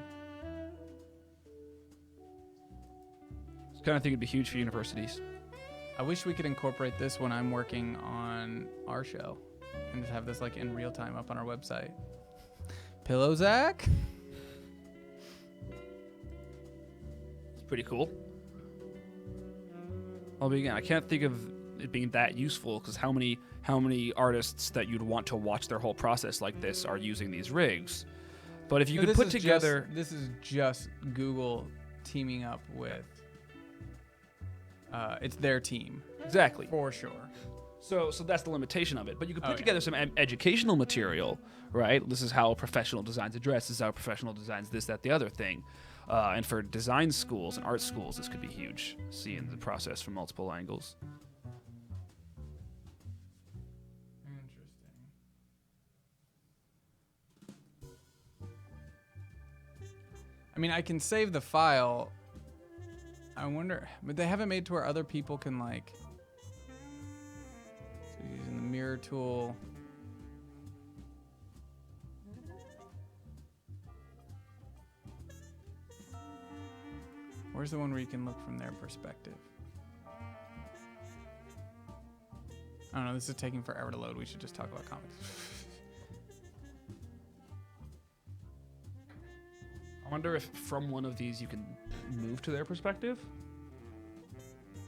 I kind of think it'd be huge for universities. I wish we could incorporate this when I'm working on our show and just have this like in real time up on our website. Pillow Zac? It's pretty cool. Well, again, I can't think of it being that useful because how many artists that you'd want to watch their whole process like this are using these rigs? But if you could put together, this is just Google teaming up with. It's their team exactly. for sure. So that's the limitation of it. But you could put together some educational material, right? This is how professional designs a dress. This is how professional designs this, that, the other thing. And for design schools and art schools, this could be huge, seeing the process from multiple angles. Interesting. I mean, I can save the file. I wonder, but they haven't made to where other people can like. So using the mirror tool. Where's the one where you can look from their perspective? I don't know, this is taking forever to load. We should just talk about comics. I wonder if from one of these you can move to their perspective.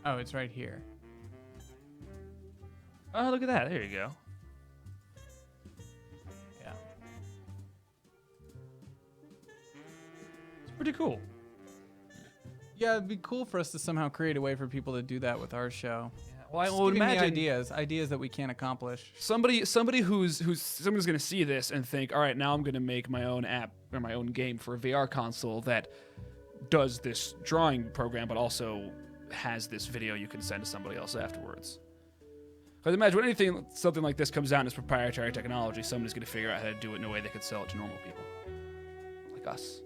Oh, it's right here. Oh, look at that. There you go. Yeah. It's pretty cool. Yeah, it'd be cool for us to somehow create a way for people to do that with our show. Well, I Just would giving me imagine ideas that we can't accomplish. somebody's going to see this and think, all right, now I'm going to make my own app or my own game for a VR console that does this drawing program, but also has this video you can send to somebody else afterwards. Because imagine when something like this comes out and it's proprietary technology, somebody's going to figure out how to do it in a way they could sell it to normal people, like us.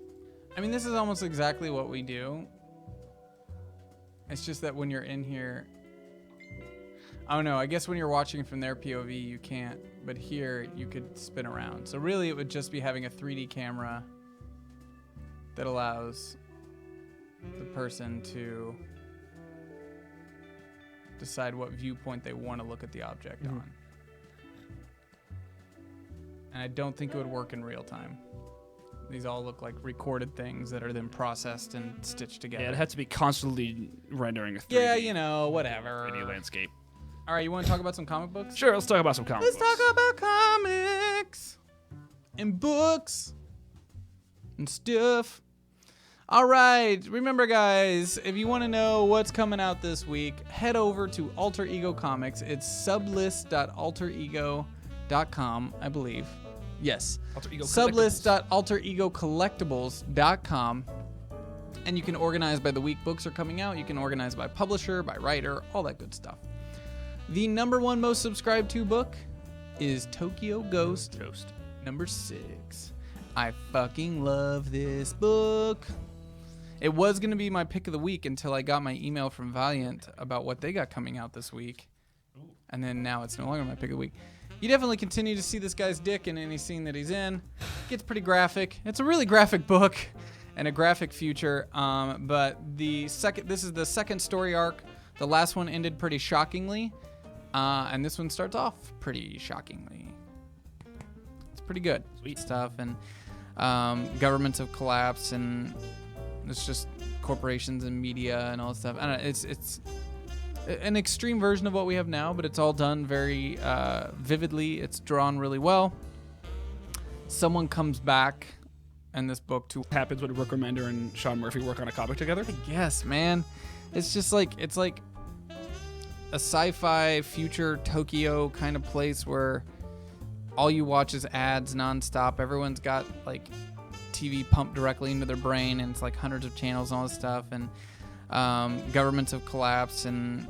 I mean, this is almost exactly what we do. It's just that when you're in here, I don't know. I guess when you're watching from their POV, you can't. But here, you could spin around. So really, it would just be having a 3D camera that allows the person to decide what viewpoint they want to look at the object on. And I don't think it would work in real time. These all look like recorded things that are then processed and stitched together. Yeah, it had to be constantly rendering a 3D, Yeah, you know, whatever. 3D landscape. All right, you want to talk about some comic books? Sure, let's talk about some comic Let's books. talk about comics and books and stuff. All right, remember guys, if you want to know what's coming out this week, head over to Alter Ego Comics. It's sublist.alterego.com, I believe. Yes. Alter Ego Collectibles. Sublist.alteregocollectibles.com. And you can organize by the week books are coming out. You can organize by publisher, by writer, all that good stuff. The #1 most subscribed to book is Tokyo Ghost #6. I fucking love this book. It was going to be my pick of the week until I got my email from Valiant about what they got coming out this week. And then now it's no longer my pick of the week. You definitely continue to see this guy's dick in any scene that he's in. It gets pretty graphic. It's a really graphic book and a graphic future. But this is the second story arc. The last one ended pretty shockingly. And this one starts off pretty shockingly. It's pretty good. Sweet stuff. And governments have collapsed, and it's just corporations and media and all that stuff. I don't know, it's an extreme version of what we have now, but it's all done very vividly. It's drawn really well. Someone comes back in this book to Happens when Rick Remender and Sean Murphy work on a comic together. Yes, man. It's just like a sci-fi future Tokyo kind of place where all you watch is ads nonstop. Everyone's got like TV pumped directly into their brain, and it's like hundreds of channels and all this stuff. And governments have collapsed, and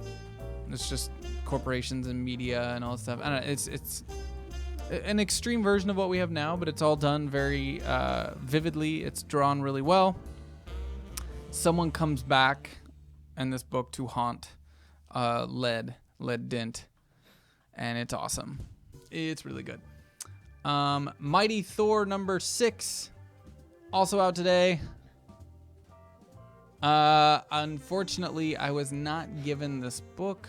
it's just corporations and media and all this stuff. I don't know, it's an extreme version of what we have now, but it's all done very vividly. It's drawn really well. Someone comes back in this book to haunt Lead Dent, and it's awesome. It's really good. Mighty Thor number 6, also out today. Unfortunately, I was not given this book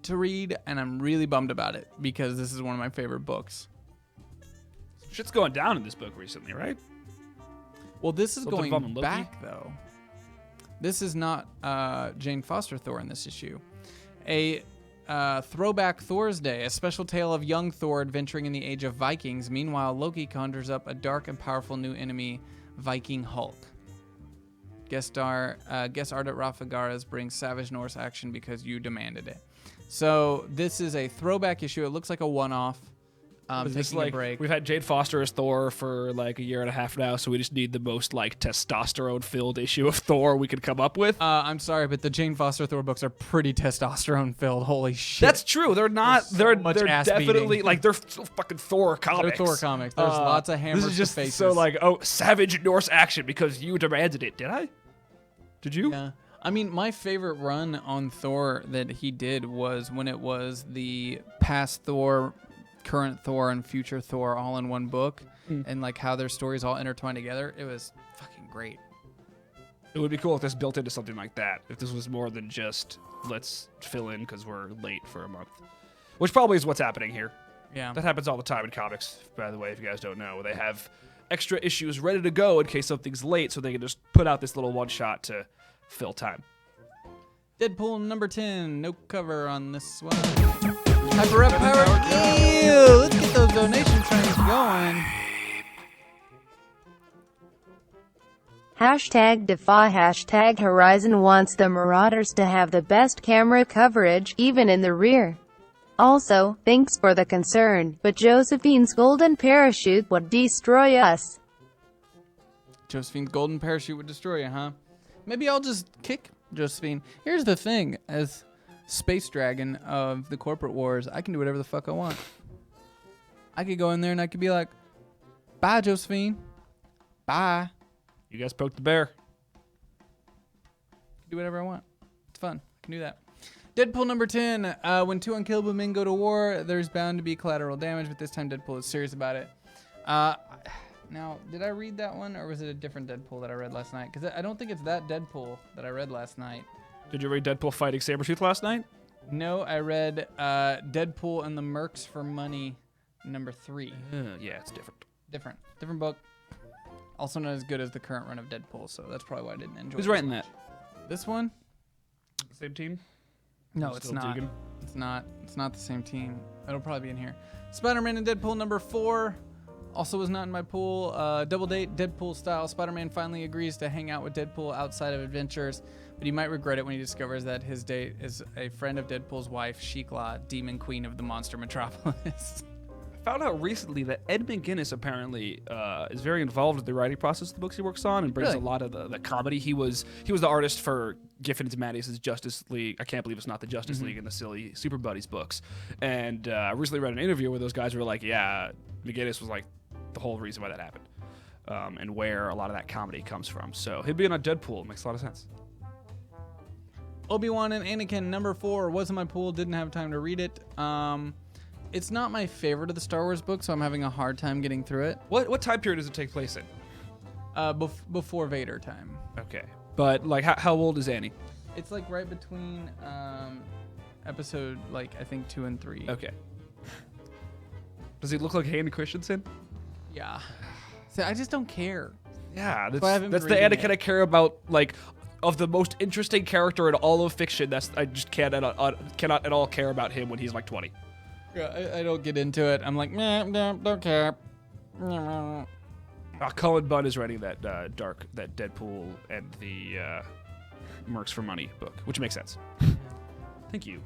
to read, and I'm really bummed about it because this is one of my favorite books. Shit's going down in this book recently, right? Well, this is Something going from Loki? back, though. This is not Jane Foster Thor in this issue. A throwback Thor's Day, a special tale of young Thor adventuring in the age of Vikings. Meanwhile, Loki conjures up a dark and powerful new enemy, Viking Hulk. Guest art at Rafa Gara's brings savage Norse action because you demanded it. So this is a throwback issue. It looks like a one-off. Is this Taking a like break. we've had Jane Foster as Thor for like a year and a half now, so we just need the most like testosterone-filled issue of Thor we could come up with. I'm sorry, but the Jane Foster Thor books are pretty testosterone-filled. Holy shit. That's true. They're not. There's so They're much they're ass definitely beating. like they're so fucking Thor comics. They're Thor comics. There's lots of hammers This is just to faces. so like savage Norse action because you demanded it. Did I? Did you? Yeah. I mean, my favorite run on Thor that he did was when it was the past Thor, current Thor, and future Thor all in one book, and like how their stories all intertwined together. It was fucking great. It would be cool if this built into something like that. If this was more than just let's fill in because we're late for a month, which probably is what's happening here. Yeah. That happens all the time in comics, by the way, if you guys don't know. They have extra issues ready to go in case something's late, so they can just put out this little one-shot to fill time. Deadpool number 10, no cover on this one. Hyper Rep Power. Ew, let's get those donation trains going. Hashtag Defy Hashtag Horizon wants the Marauders to have the best camera coverage, even in the rear. Also, thanks for the concern, but Josephine's golden parachute would destroy us. Josephine's golden parachute would destroy you, huh? Maybe I'll just kick Josephine. Here's the thing, as Space Dragon of the Corporate Wars, I can do whatever the fuck I want. I could go in there and I could be like, bye, Josephine. Bye. You guys poked the bear. Do whatever I want. It's fun. I can do that. Deadpool number 10. When two unkillable men go to war, there's bound to be collateral damage, but this time Deadpool is serious about it. Now, did I read that one, or was it a different Deadpool that I read last night? Because I don't think it's that Deadpool that I read last night. Did you read Deadpool fighting Sabretooth last night? No, I read Deadpool and the Mercs for Money number 3. Yeah, it's different. Different book. Also not as good as the current run of Deadpool, so that's probably why I didn't enjoy it. Who's writing that? This one? Same team? No, You it's still not. digging? It's not. It's not the same team. It'll probably be in here. Spider-Man and Deadpool number 4 also was not in my pool. Double date, Deadpool style. Spider-Man finally agrees to hang out with Deadpool outside of adventures, but he might regret it when he discovers that his date is a friend of Deadpool's wife, She-Claw, Demon Queen of the Monster Metropolis. I found out recently that Ed McGuinness apparently is very involved with the writing process of the books he works on and brings Really? a lot of the comedy. He was the artist for Giffen and Mattias's Justice League. I can't believe it's not the Justice League and the silly Super Buddies books. And I recently read an interview where those guys were like, yeah, McGuinness was like the whole reason why that happened and where a lot of that comedy comes from. So him being on Deadpool makes a lot of sense. Obi-Wan and Anakin number 4 was in my pool. Didn't have time to read it. It's not my favorite of the Star Wars books, so I'm having a hard time getting through it. What time period does it take place in? Before Vader time. Okay. But like how old is Annie? It's like right between episode, like, I think 2 and 3. Okay. Does he look like Hayden Christensen? Yeah. So I just don't care. Yeah, I haven't that's the read it Anakin yet. I care about. Like, of the most interesting character in all of fiction, I just cannot at all care about him when he's like 20. Yeah, I don't get into it. I'm like, meh, don't care. Cullen Bunn is writing that that Deadpool and the Mercs for Money book, which makes sense. Thank you.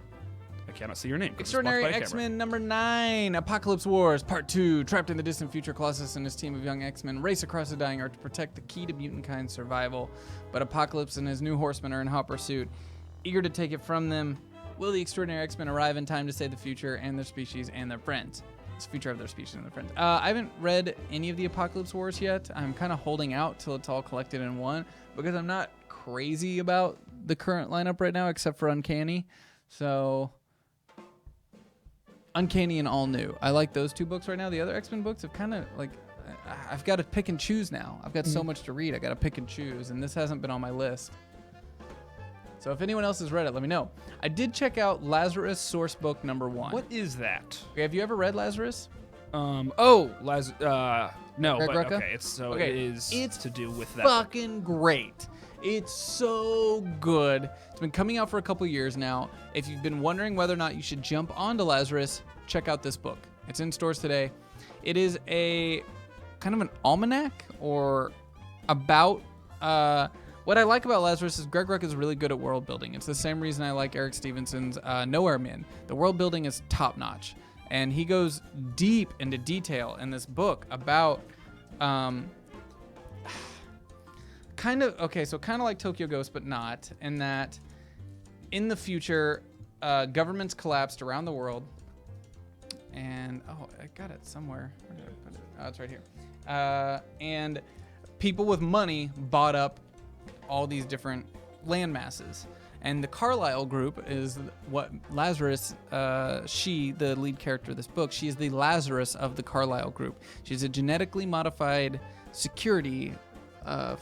I cannot see your name. 'cause it's Extraordinary blocked by a X-Men number 9, Apocalypse Wars, Part 2. Trapped in the distant future, Colossus and his team of young X-Men race across the dying Earth to protect the key to mutant kind's survival. But Apocalypse and his new horsemen are in hot pursuit, eager to take it from them. Will the Extraordinary X-Men arrive in time to save the future and their species and their friends? It's the future of their species and their friends. I haven't read any of the Apocalypse Wars yet. I'm kind of holding out till it's all collected in one because I'm not crazy about the current lineup right now, except for Uncanny. So, Uncanny and All New. I like those 2 books right now. The other X-Men books have kind of like, I've got to pick and choose now. I've got so much to read. I got to pick and choose, and this hasn't been on my list. So if anyone else has read it, let me know. I did check out Lazarus Source Book number 1. What is that? Okay, have you ever read Lazarus? No, Greg but Rucka? okay, it's to do with that. Fucking great. It's so good. It's been coming out for a couple years now. If you've been wondering whether or not you should jump onto Lazarus, check out this book. It's in stores today. It is a kind of an almanac or about what I like about Lazarus is Greg Rucka is really good at world building. It's the same reason I like Eric Stevenson's Nowhere Man. The world building is top notch, and he goes deep into detail in this book about kind of like Tokyo Ghost, but not, in that in the future governments collapsed around the world, and I got it somewhere. Where did I put it? Oh, it's right here. And people with money bought up all these different land masses. And the Carlisle group is what Lazarus, she, the lead character of this book, she is the Lazarus of the Carlisle group. She's a genetically modified security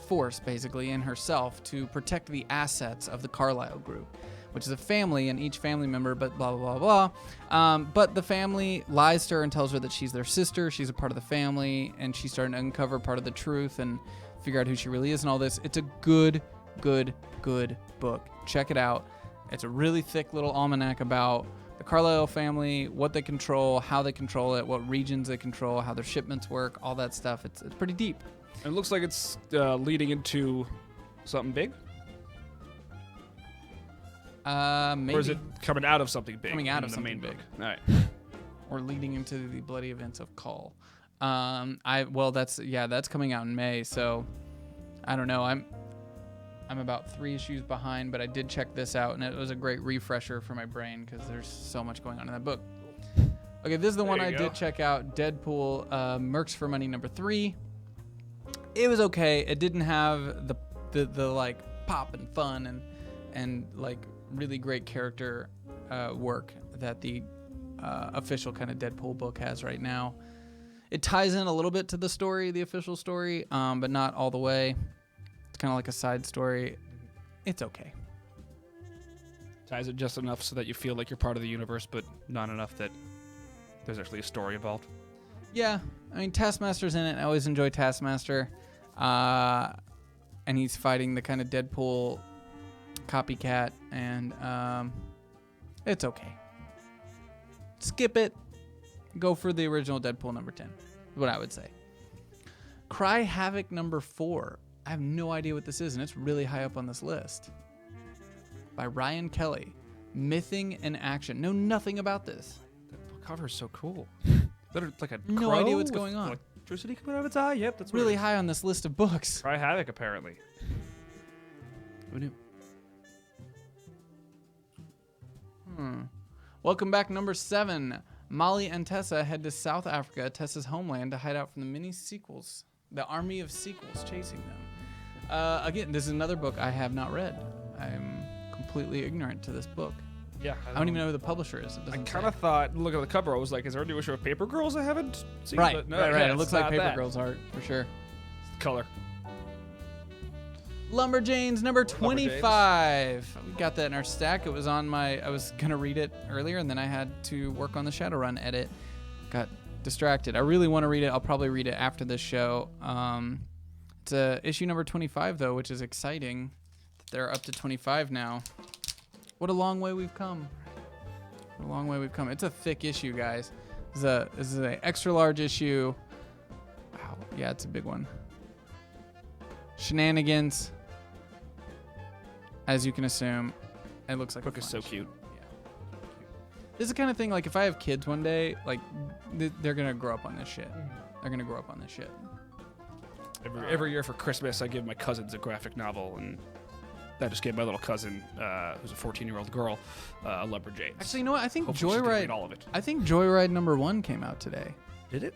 force, basically, in herself to protect the assets of the Carlisle group, which is a family, and each family member, but blah, blah, blah, blah. But the family lies to her and tells her that she's their sister, she's a part of the family, and she's starting to uncover part of the truth and figure out who she really is and all this. It's a good book. Check it out. It's a really thick little almanac about the Carlisle family, what they control, how they control it, what regions they control, how their shipments work, all that stuff. It's pretty deep. And it looks like it's leading into something big. Maybe. Or is it coming out of something big? Coming out of the something main big. book? All right. Or leading into the bloody events of Call. That's coming out in May, so I don't know. I'm about 3 issues behind, but I did check this out, and it was a great refresher for my brain because there's so much going on in that book. Okay, this is the one I did check out, Deadpool, Mercs for Money number 3. It was okay. It didn't have the like pop and fun and like really great character work that the official kind of Deadpool book has right now. It ties in a little bit to the story, the official story, but not all the way. It's kind of like a side story. It's okay. Ties it just enough so that you feel like you're part of the universe, but not enough that there's actually a story involved. Yeah, I mean, Taskmaster's in it. I always enjoy Taskmaster. And he's fighting the kind of Deadpool copycat, and it's okay. Skip it. Go for the original Deadpool number 10, is what I would say. Cry Havoc number 4. I have no idea what this is, and it's really high up on this list. By Ryan Kelly. Mything in Action. Know nothing about this. The cover is so cool. Is that like a No crow idea what's with going on. Electricity coming out of its eye? Yep, that's Really high on this list of books. Cry Havoc, apparently. Who knew? Welcome back, number 7. Molly and Tessa head to South Africa, Tessa's homeland, to hide out from the mini sequels, the army of sequels chasing them. Again, this is another book I have not read. I'm completely ignorant to this book. Yeah, I don't even know who the publisher is. It I doesn't kind of thought, looking at the cover, I was like, is there a new issue of Paper Girls I haven't seen? Right, But no, right. yeah, It it's looks like not Paper that. Girls art for sure. It's the color. Lumberjanes number 25. We got that in our stack. It was on I was going to read it earlier, and then I had to work on the Shadowrun edit. Got distracted. I really want to read it. I'll probably read it after this show. It's issue number 25, though, which is exciting. They're up to 25 now. What a long way we've come. What a long way we've come. It's a thick issue, guys. This is an extra large issue. Wow. Yeah, it's a big one. Shenanigans. As you can assume, it looks like Book a is fun so issue. cute. Yeah. This is the kind of thing, like, if I have kids one day, like, they're going to grow up on this shit. They're going to grow up on this shit. Every year for Christmas, I give my cousins a graphic novel, and I just gave my little cousin, who's a 14-year-old girl, a Lumberjanes. Actually, you know what? I think Hopefully she's gonna read Joyride. all of it. I think Joyride #1 came out today. Did it?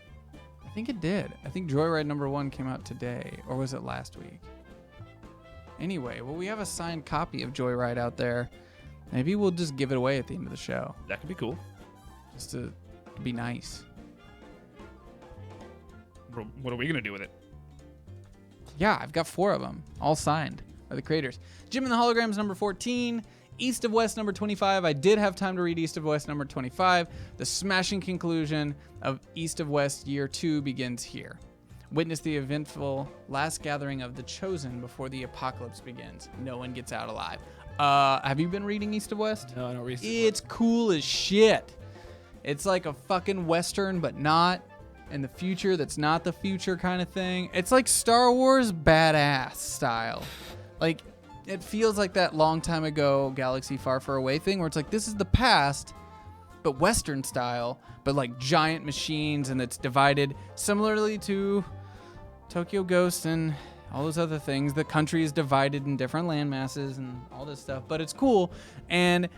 I think it did. I think Joyride #1 came out today, or was it last week? Anyway, well, we have a signed copy of Joyride out there. Maybe we'll just give it away at the end of the show, That could be cool. just to be nice. What are we gonna do with it? Yeah, I've got 4 of them, all signed by the creators. Jim and the Holograms #14, East of West #25. I did have time to read East of West #25. The smashing conclusion of East of West Year 2 begins here. Witness the eventful last gathering of the Chosen before the apocalypse begins. No one gets out alive. Have you been reading East of West? No, I don't read. It's cool as shit. It's like a fucking Western, but not in the future that's not the future kind of thing. It's like Star Wars badass style. Like, it feels like that long time ago Galaxy Far, Far Away thing where it's like, this is the past, but Western style, but like giant machines, and it's divided similarly to Tokyo Ghost and all those other things. The country is divided in different land masses and all this stuff, but it's cool. And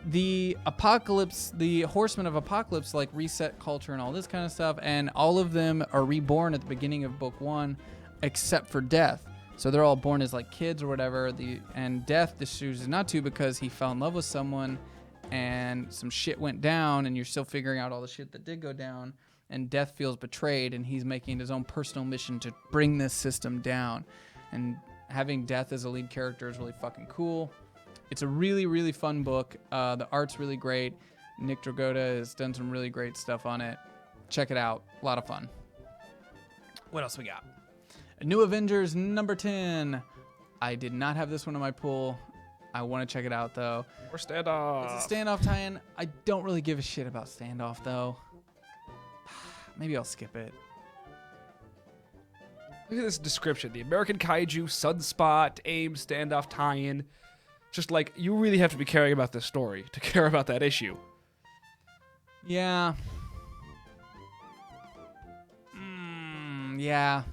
the apocalypse, the horsemen of apocalypse, like reset culture and all this kind of stuff, and all of them are reborn at the beginning of book 1 except for Death. So they're all born as like kids or whatever. And Death chooses not to because he fell in love with someone and some shit went down, and you're still figuring out all the shit that did go down, and Death feels betrayed, and he's making his own personal mission to bring this system down. And having Death as a lead character is really fucking cool. It's a really, really fun book. The art's really great. Nick Dragotta has done some really great stuff on it. Check it out. A lot of fun. What else we got? New Avengers #10. I did not have this one in my pool. I want to check it out, though. Or Standoff. It's a Standoff tie-in. I don't really give a shit about Standoff, though. Maybe I'll skip it. Look at this description. The American Kaiju, Sunspot, AIM, Standoff tie-in. Just like, you really have to be caring about this story to care about that issue. Yeah. Yeah.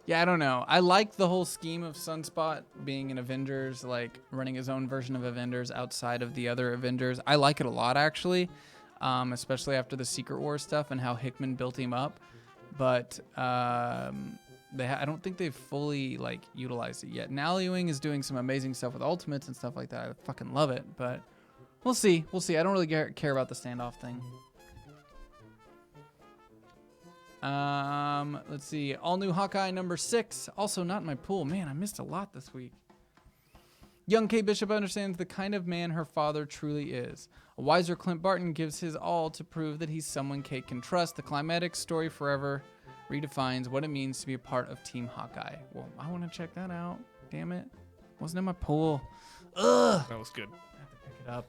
Yeah, I don't know. I like the whole scheme of Sunspot being an Avengers, like running his own version of Avengers outside of the other Avengers. I like it a lot, actually, especially after the Secret Wars stuff and how Hickman built him up. But I don't think they've fully like utilized it yet. Now Ewing is doing some amazing stuff with Ultimates and stuff like that. I fucking love it, but we'll see. We'll see. I don't really care about the Standoff thing. Let's see. All new Hawkeye #6. Also not in my pool. Man, I missed a lot this week. Young Kate Bishop understands the kind of man her father truly is. A wiser Clint Barton gives his all to prove that he's someone Kate can trust. The climatic story forever redefines what it means to be a part of Team Hawkeye. Well, I want to check that out. Damn it. Wasn't in my pool. Ugh. That was good. I have to pick it up.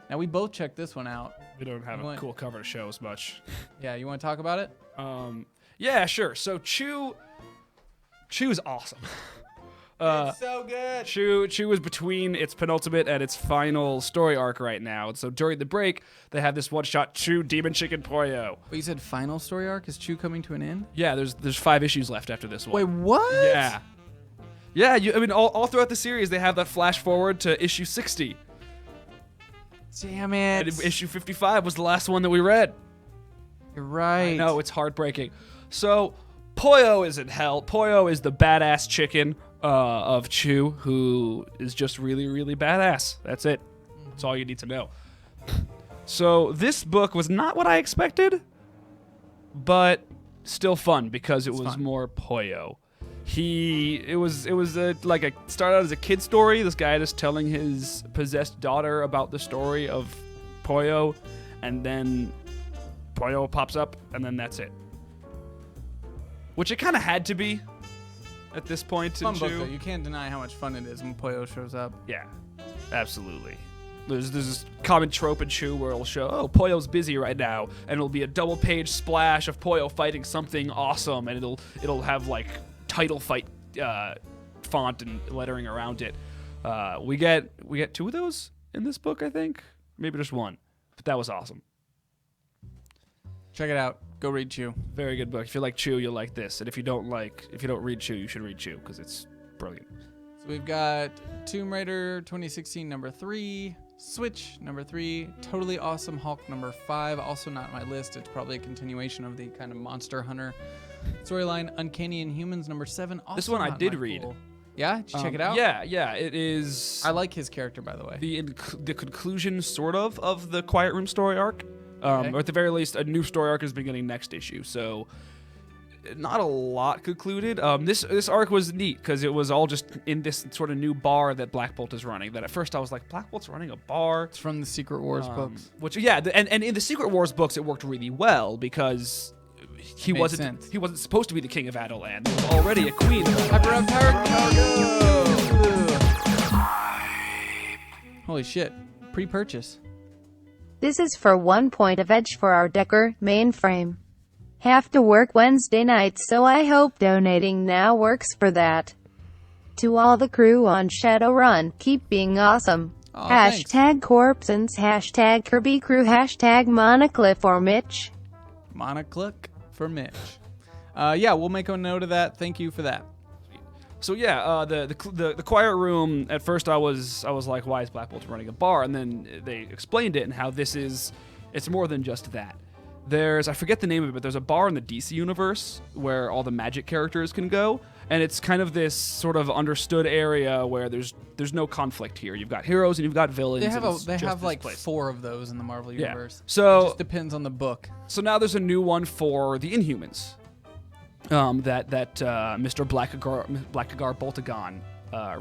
Now, we both checked this one out. We don't have a cool cover to show as much. Yeah, you want to talk about it? Yeah, sure. So Chew is awesome. It's so good. Chew is between its penultimate and its final story arc right now. And so during the break, they have this one-shot Chew Demon Chicken Pollo. Wait, you said final story arc? Is Chew coming to an end? Yeah, there's 5 issues left after this one. Wait, what? Yeah. Yeah, I mean, all throughout the series, they have that flash forward to issue 60. Damn it. And issue 55 was the last one that we read. You're right. I know, it's heartbreaking. So, Pollo is in hell. Pollo is the badass chicken of Chew, who is just really, really badass. That's it. That's all you need to know. So, this book was not what I expected, but still fun because it was more Pollo. It was started out as a kid story. This guy just telling his possessed daughter about the story of Pollo, and then Pollo pops up, and then that's it. Which it kind of had to be at this point. Fun book, though. You can't deny how much fun it is when Pollo shows up. Yeah, absolutely. There's this common trope in Chew where it'll show, oh, Pollo's busy right now, and it'll be a double-page splash of Pollo fighting something awesome, and it'll have like title fight font and lettering around it. We get 2 of those in this book, I think. maybe just one. But that was awesome. Check it out. Go read Chew. Very good book. If you like Chew, you'll like this. And if you don't read Chew, you should read Chew because it's brilliant. So we've got Tomb Raider 2016 number 3, Switch number 3, Totally Awesome Hulk number 5. Also not on my list. It's probably a continuation of the kind of Monster Hunter storyline. Uncanny Inhumans number 7. Also This one I not did my read. pool. Yeah, did you check it out? Yeah, it is. I like his character, by the way. The conclusion, sort of the Quiet Room story arc. Okay. Or at the very least, a new story arc is beginning next issue. So, not a lot concluded. This arc was neat because it was all just in this sort of new bar that Black Bolt is running. That at first I was like, Black Bolt's running a bar. It's from the Secret Wars books. Which and in the Secret Wars books it worked really well because he Made wasn't sense. he wasn't supposed to be the king of Adolan. He was already a queen. Hyper Up Power Go! Holy shit. Pre-purchase. This is for 1 point of edge for our Decker mainframe. Have to work Wednesday nights, so I hope donating now works for that. To all the crew on Shadowrun, keep being awesome. Aw, Hashtag Corpsons, hashtag Kirby Crew, hashtag Monocliff or Mitch. Monoclick for Mitch. Yeah, we'll make a note of that. Thank you for that. So yeah, the Quiet Room. At first, I was like, why is Black Bolt running a bar? And then they explained it and how it's more than just that. I forget the name of it, but there's a bar in the DC universe where all the magic characters can go, and it's kind of this sort of understood area where there's no conflict here. You've got heroes and you've got villains. They have like 4 of those in the Marvel universe. So it just depends on the book. So now there's a new one for the Inhumans. That Mr. Blackagar Boltagon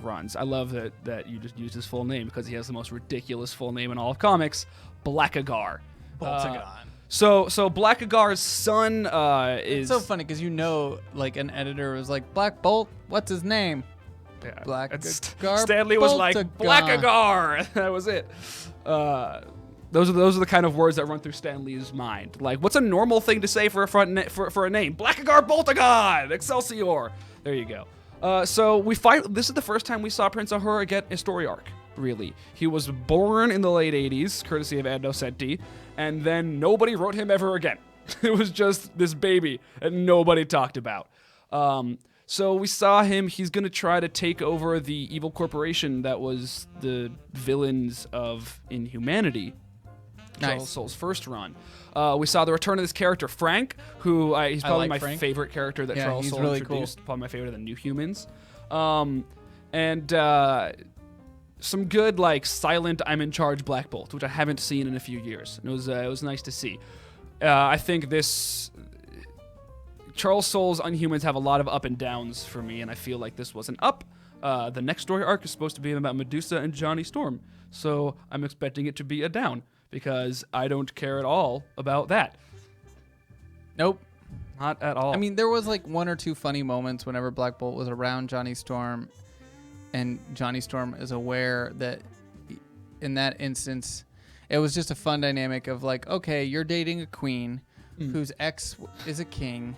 runs. I love that you just used his full name because he has the most ridiculous full name in all of comics, Blackagar. Boltagon. So Blackagar's son is It's so funny because like an editor was like, Black Bolt, what's his name? Yeah, Blackagar Stanley was like Boltagon. Blackagar. That was it. Those are the kind of words that run through Stanley's mind. Like, what's a normal thing to say for a name? Blackagar Boltagon, Excelsior. There you go. So this is the first time we saw Prince Ahura get a story arc. Really, he was born in the late '80s, courtesy of Ad Nocenti, and then nobody wrote him ever again. It was just this baby that nobody talked about. So we saw him. He's going to try to take over the evil corporation that was the villains of Inhumanity. Nice. Charles Soule's first run. We saw the return of this character, Frank, who he's probably like my Frank. favorite character that Yeah, Charles he's Soule really introduced. cool. Probably my favorite of the New Humans. And some good, like, silent I'm in charge Black Bolt, which I haven't seen in a few years. And it was nice to see. I think Charles Soule's Unhumans have a lot of up and downs for me, and I feel like this was an up. The next story arc is supposed to be about Medusa and Johnny Storm, so I'm expecting it to be a down, because I don't care at all about that. Nope. Not at all. I mean, there was like 1 or 2 funny moments whenever Black Bolt was around Johnny Storm, and Johnny Storm is aware that in that instance, it was just a fun dynamic of like, okay, you're dating a queen whose ex is a king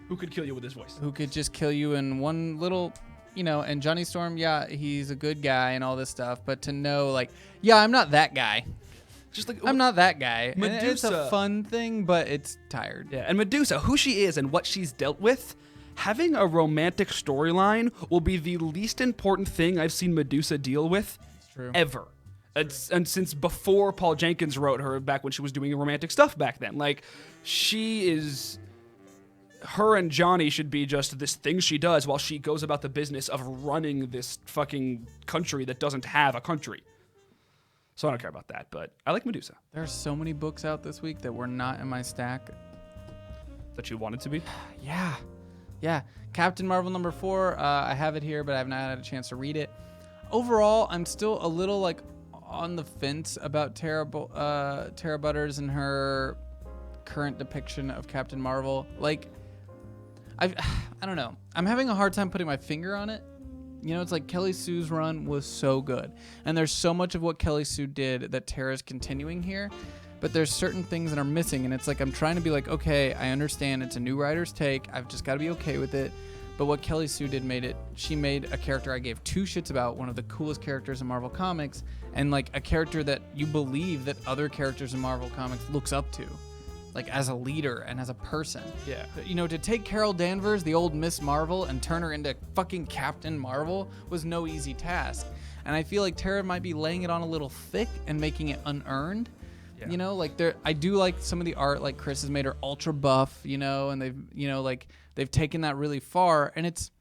who could kill you with his voice? who could just kill you in one little, and Johnny Storm, yeah, he's a good guy and all this stuff, but to know like, yeah, I'm not that guy. Just like I'm not that guy. And it's Medusa. a fun thing, but it's tired. Yeah, and Medusa, who she is and what she's dealt with, having a romantic storyline will be the least important thing I've seen Medusa deal with True. ever. And since before Paul Jenkins wrote her, back when she was doing romantic stuff back then. Like, her and Johnny should be just this thing she does while she goes about the business of running this fucking country that doesn't have a country. So I don't care about that, but I like Medusa. There's so many books out this week that were not in my stack. That you wanted to be? Yeah. Captain Marvel number 4. I have it here, but I have not had a chance to read it. Overall, I'm still a little like on the fence about Tara Butters and her current depiction of Captain Marvel. Like, I don't know. I'm having a hard time putting my finger on it. It's like Kelly Sue's run was so good. And there's so much of what Kelly Sue did that Tara's continuing here. But there's certain things that are missing. And it's like I'm trying to be like, okay, I understand it's a new writer's take. I've just got to be okay with it. But what Kelly Sue did she made a character I gave 2 shits about, one of the coolest characters in Marvel Comics, and like a character that you believe that other characters in Marvel Comics looks up to, like as a leader and as a person. Yeah. You know, to take Carol Danvers, the old Miss Marvel, and turn her into fucking Captain Marvel was no easy task. And I feel like Tara might be laying it on a little thick and making it unearned. Yeah. You know, like I do like some of the art, like Chris has made her ultra buff, you know, and they've taken that really far, and it's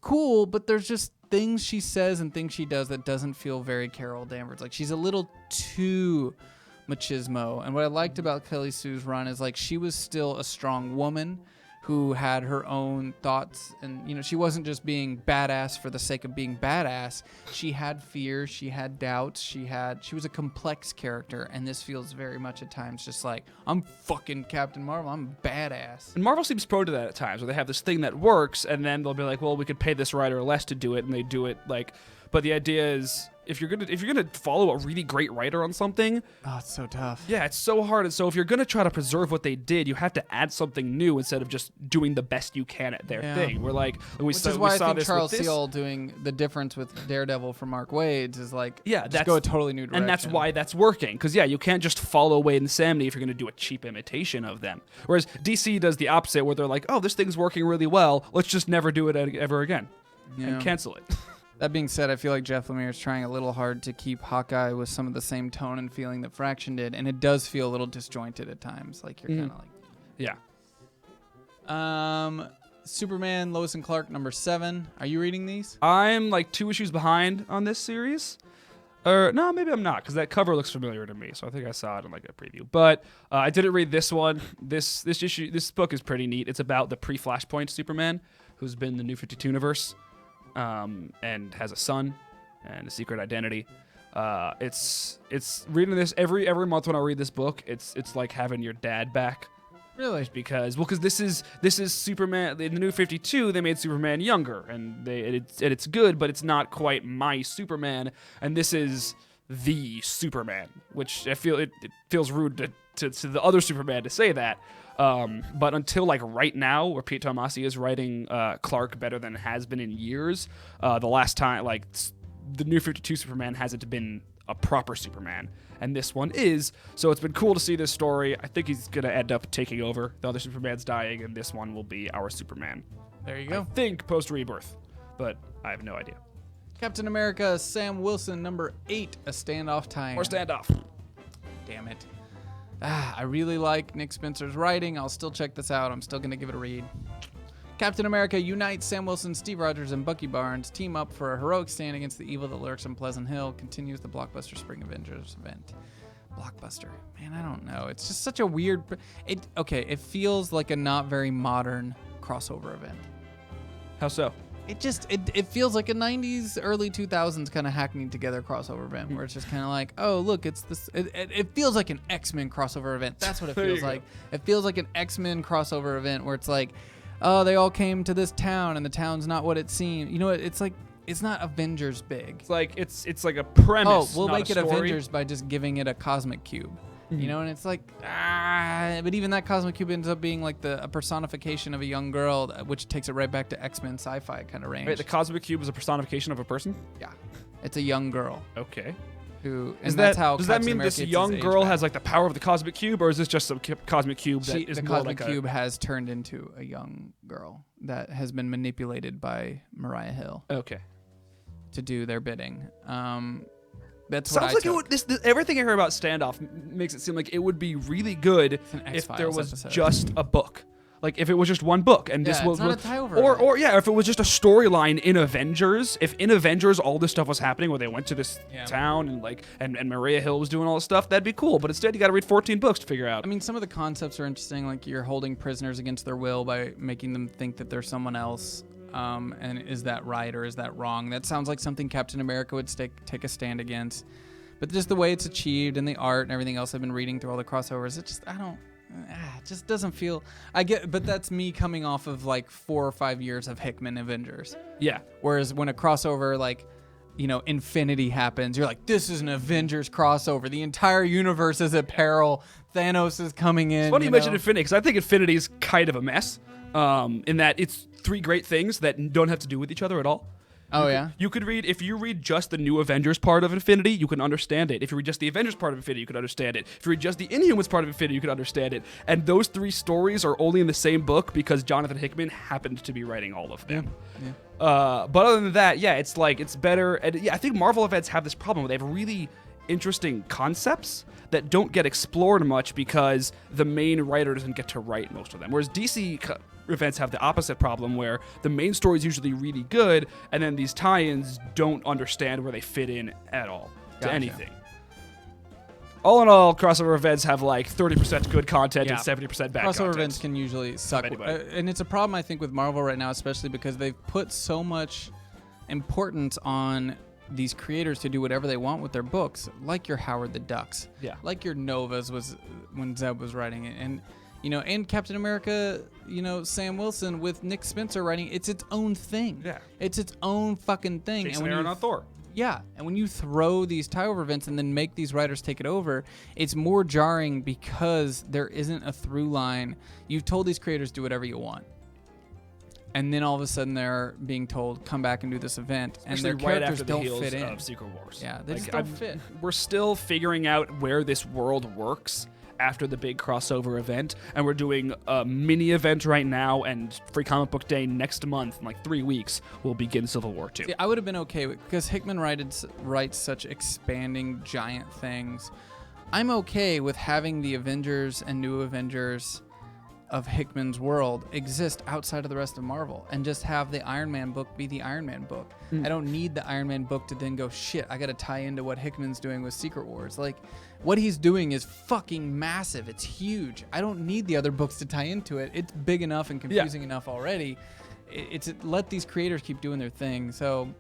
cool, but there's just things she says and things she does that doesn't feel very Carol Danvers. Like she's a little too machismo. And what I liked about Kelly Sue's run is like she was still a strong woman who had her own thoughts, and you know, she wasn't just being badass for the sake of being badass. She had fears, she had doubts, she was a complex character, and this feels very much at times just like, I'm fucking Captain Marvel, I'm badass. And Marvel seems prone to that at times, where they have this thing that works, and then they'll be like, well, we could pay this writer less to do it, and they do it like. But the idea is, if you're gonna follow a really great writer on something, Oh, it's so tough. yeah, it's so hard. And so if you're gonna try to preserve what they did, you have to add something new instead of just doing the best you can at their Yeah. thing. We're like, Which is why I think Charles Seal doing the difference with Daredevil from Mark Waid's is like, Yeah, just that's go a totally new direction. And that's why that's working. Because, yeah, you can't just follow Wade and Samney if you're going to do a cheap imitation of them. Whereas DC does the opposite, where they're like, oh, this thing's working really well. Let's just never do it ever again. Yeah. And cancel it. That being said, I feel like Jeff Lemire is trying a little hard to keep Hawkeye with some of the same tone and feeling that Fraction did, and it does feel a little disjointed at times. Like you're kind of like, Yeah. Superman, Lois and Clark, number 7. Are you reading these? I'm like 2 issues behind on this series. Or no, maybe I'm not, because that cover looks familiar to me. So I think I saw it in like a preview. But I didn't read this one. This book is pretty neat. It's about the pre-Flashpoint Superman, who's been in the New 52 universe, and has a son and a secret identity. It's reading this every month when I read this book. It's like having your dad back. Really? Because this is Superman in the New 52. They made Superman younger, and it's good, but it's not quite my Superman. And this is the Superman, which I feel it feels rude to the other Superman to say that. But until like right now, where Pete Tomasi is writing Clark better than it has been in years, the last time like the New 52 Superman hasn't been a proper Superman, and this one is. So it's been cool to see this story. I think he's gonna end up taking over. The other Superman's dying, and this one will be our Superman. There you go. I think post Rebirth, but I have no idea. Captain America, Sam Wilson, number 8, A Standoff Time. Or Standoff. Damn it. I really like Nick Spencer's writing. I'll still check this out. I'm still going to give it a read. Captain America unites. Sam Wilson, Steve Rogers, and Bucky Barnes team up for a heroic stand against the evil that lurks in Pleasant Hill. Continues the Blockbuster Spring Avengers event. Blockbuster. Man, I don't know. It's just such a weird... It feels like a not very modern crossover event. How so? It feels like a 90s, early 2000s kind of hackneyed together crossover event where it's just kind of like, oh, look, it's this. It feels like an X-Men crossover event. That's what it feels like. It feels like an X-Men crossover event where it's like, oh, they all came to this town and the town's not what it seemed. You know, it's like, it's not Avengers big. It's like a premise. Oh, we'll not make a it story. Avengers by just giving it a cosmic cube. You know, and it's like, but even that cosmic cube ends up being like a personification of a young girl, which takes it right back to X-Men sci-fi kind of range. Wait, the cosmic cube is a personification of a person? Yeah, it's a young girl Okay. who, and Does that's how. does that Captain mean America this gets young his age girl back. has like the power of the cosmic cube, or is this just some cosmic cube that is the more cosmic like cube has turned into a young girl that has been manipulated by Mariah Hill Okay. to do their bidding. That's Sounds what I like took. it would. This everything I hear about Standoff makes it seem like it would be really good an if X-Files there was episode. just a book. Like if it was just one book and this Yeah, was, it's not a tie-over or event. or yeah, if it was just a storyline in Avengers. If in Avengers all this stuff was happening where they went to this town and like and Maria Hill was doing all this stuff, that'd be cool. But instead, you got to read 14 books to figure out. I mean, some of the concepts are interesting, like you're holding prisoners against their will by making them think that they're someone else. And is that right or is that wrong? That sounds like something Captain America would take a stand against. But just the way it's achieved and the art and everything else I've been reading through all the crossovers, it just doesn't feel. But that's me coming off of like 4 or 5 years of Hickman Avengers. Yeah. Whereas when a crossover like, Infinity happens, you're like, this is an Avengers crossover. The entire universe is at peril. Thanos is coming in. It's funny you mentioned Infinity, because I think Infinity is kind of a mess. in that it's three great things that don't have to do with each other at all. Oh, yeah? If you read just the New Avengers part of Infinity, you can understand it. If you read just the Avengers part of Infinity, you can understand it. If you read just the Inhumans part of Infinity, you can understand it. And those three stories are only in the same book because Jonathan Hickman happened to be writing all of them. Yeah. But other than that, yeah, it's better. And yeah, I think Marvel events have this problem where they have really interesting concepts that don't get explored much because the main writer doesn't get to write most of them. Whereas DC events have the opposite problem where the main story is usually really good and then these tie-ins don't understand where they fit in at all to anything. All in all, crossover events have like 30% good content and 70% bad content. Crossover events can usually suck. And it's a problem, I think, with Marvel right now, especially because they've put so much importance on these creators to do whatever they want with their books, like your Howard the Ducks. Yeah. Like your Novas was when Zeb was writing it. And, and Captain America, Sam Wilson with Nick Spencer writing, it's its own thing. Yeah. It's its own fucking thing. Jason Aaron on Thor. Yeah, and when you throw these tie-over events and then make these writers take it over, it's more jarring because there isn't a through line. You've told these creators do whatever you want. And then all of a sudden they're being told, come back and do this event. Especially and their characters don't fit in. Of Secret Wars. Yeah, they just don't fit. We're still figuring out where this world works after the big crossover event, and we're doing a mini event right now, and Free Comic Book Day next month, in like 3 weeks, will begin Civil War 2. See, I would have been okay with, because Hickman writes such expanding giant things. I'm okay with having the Avengers and New Avengers of Hickman's world exist outside of the rest of Marvel and just have the Iron Man book be the Iron Man book. I don't need the Iron Man book to then go, shit, I gotta tie into what Hickman's doing with Secret Wars. Like, what he's doing is fucking massive. It's huge. I don't need the other books to tie into it. It's big enough and confusing enough already. Let these creators keep doing their thing. So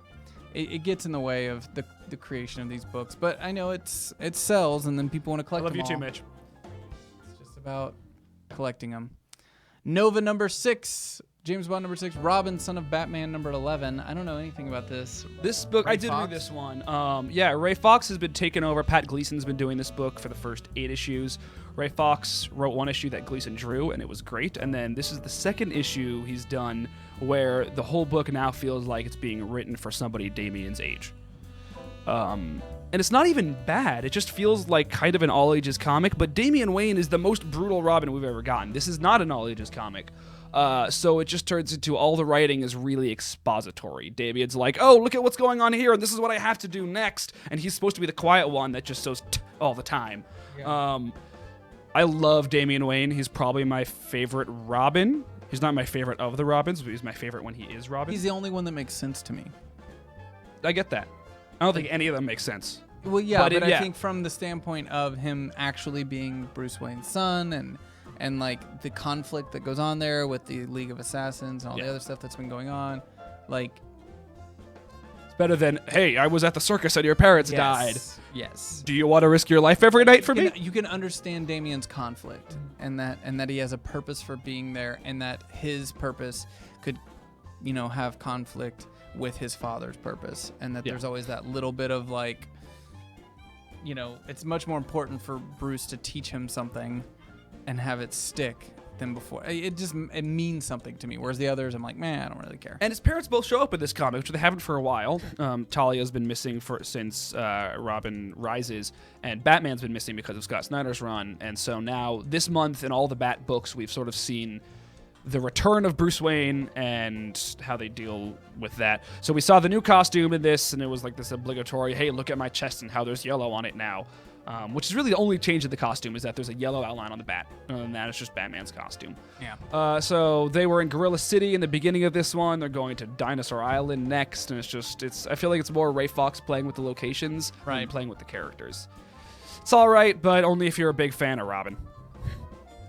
it gets in the way of the creation of these books. But I know it sells, and then people want to collect them all. I love you too, Mitch. It's just about collecting them. Nova number 6, James Bond number 6, Robin, son of Batman number 11. I don't know anything about this. This book, I did read this one. Ray Fox has been taken over. Pat Gleason's been doing this book for the first 8 issues. Ray Fox wrote one issue that Gleason drew, and it was great. And then this is the second issue he's done where the whole book now feels like it's being written for somebody Damian's age. And it's not even bad. It just feels like kind of an all-ages comic, but Damian Wayne is the most brutal Robin we've ever gotten. This is not an all-ages comic. So it just turns into all the writing is really expository. Damian's like, oh, look at what's going on here, and this is what I have to do next. And he's supposed to be the quiet one that just says all the time. Yeah. I love Damian Wayne. He's probably my favorite Robin. He's not my favorite of the Robins, but he's my favorite when he is Robin. He's the only one that makes sense to me. I get that. I don't think any of them make sense. Well, yeah, but I think from the standpoint of him actually being Bruce Wayne's son and like the conflict that goes on there with the League of Assassins and all the other stuff that's been going on, like, it's better than, hey, I was at the circus and your parents died. Yes. Do you want to risk your life every night for me? You can understand Damian's conflict and that he has a purpose for being there, and that his purpose could, have conflict with his father's purpose, and that there's always that little bit of like, it's much more important for Bruce to teach him something and have it stick than before. It means something to me, whereas the others, I'm like, man, I don't really care. And his parents both show up in this comic, which they haven't for a while. Talia's been missing since Robin Rises, and Batman's been missing because of Scott Snyder's run. And so now, this month, in all the Bat books, we've sort of seen the return of Bruce Wayne and how they deal with that. So we saw the new costume in this, and it was like this obligatory, hey, look at my chest and how there's yellow on it now. Which is really the only change in the costume, is that there's a yellow outline on the bat. Other than that, it's just Batman's costume. Yeah. So they were in Gorilla City in the beginning of this one. They're going to Dinosaur Island next, and I feel like it's more Ray Fox playing with the locations than playing with the characters. It's all right, but only if you're a big fan of Robin.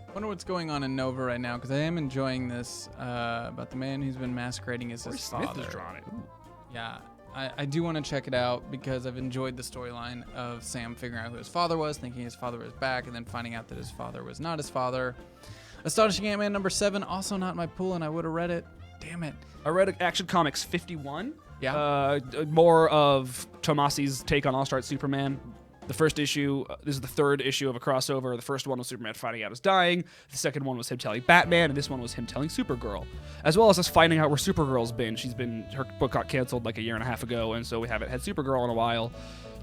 I wonder what's going on in Nova right now, because I am enjoying this about the man who's been masquerading as his father. Smith has drawn it. Ooh. Yeah, I do want to check it out because I've enjoyed the storyline of Sam figuring out who his father was, thinking his father was back, and then finding out that his father was not his father. Astonishing Ant-Man number 7, also not in my pool, and I would have read it. Damn it. I read Action Comics 51. Yeah. More of Tomasi's take on All-Star Superman. The first issue, this is the third issue of a crossover. The first one was Superman finding out he's dying. The second one was him telling Batman, and this one was him telling Supergirl, as well as us finding out where Supergirl's been. Her book got canceled like a year and a half ago, and so we haven't had Supergirl in a while.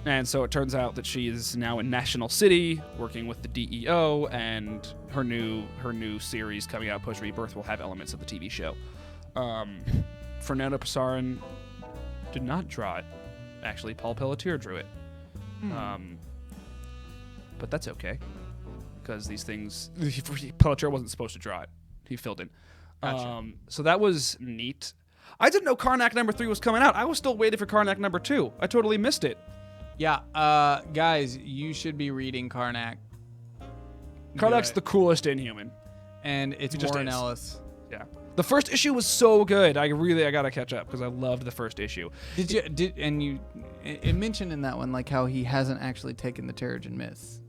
And so it turns out that she is now in National City, working with the DEO, and her new series coming out, Push Rebirth, will have elements of the TV show. Fernando Pasarin did not draw it. Actually, Paul Pelletier drew it. But that's okay, because these things, Pelletier wasn't supposed to draw it. He filled in. Gotcha. So that was neat. I didn't know Karnak number 3 was coming out. I was still waiting for Karnak number 2. I totally missed it. Yeah, guys, you should be reading Karnak. Karnak's Good. the coolest Inhuman. And it's He just Warren is. Ellis. Yeah. The first issue was so good. I gotta catch up because I loved the first issue. It mentioned in that one like how he hasn't actually taken the Terrigen Myths.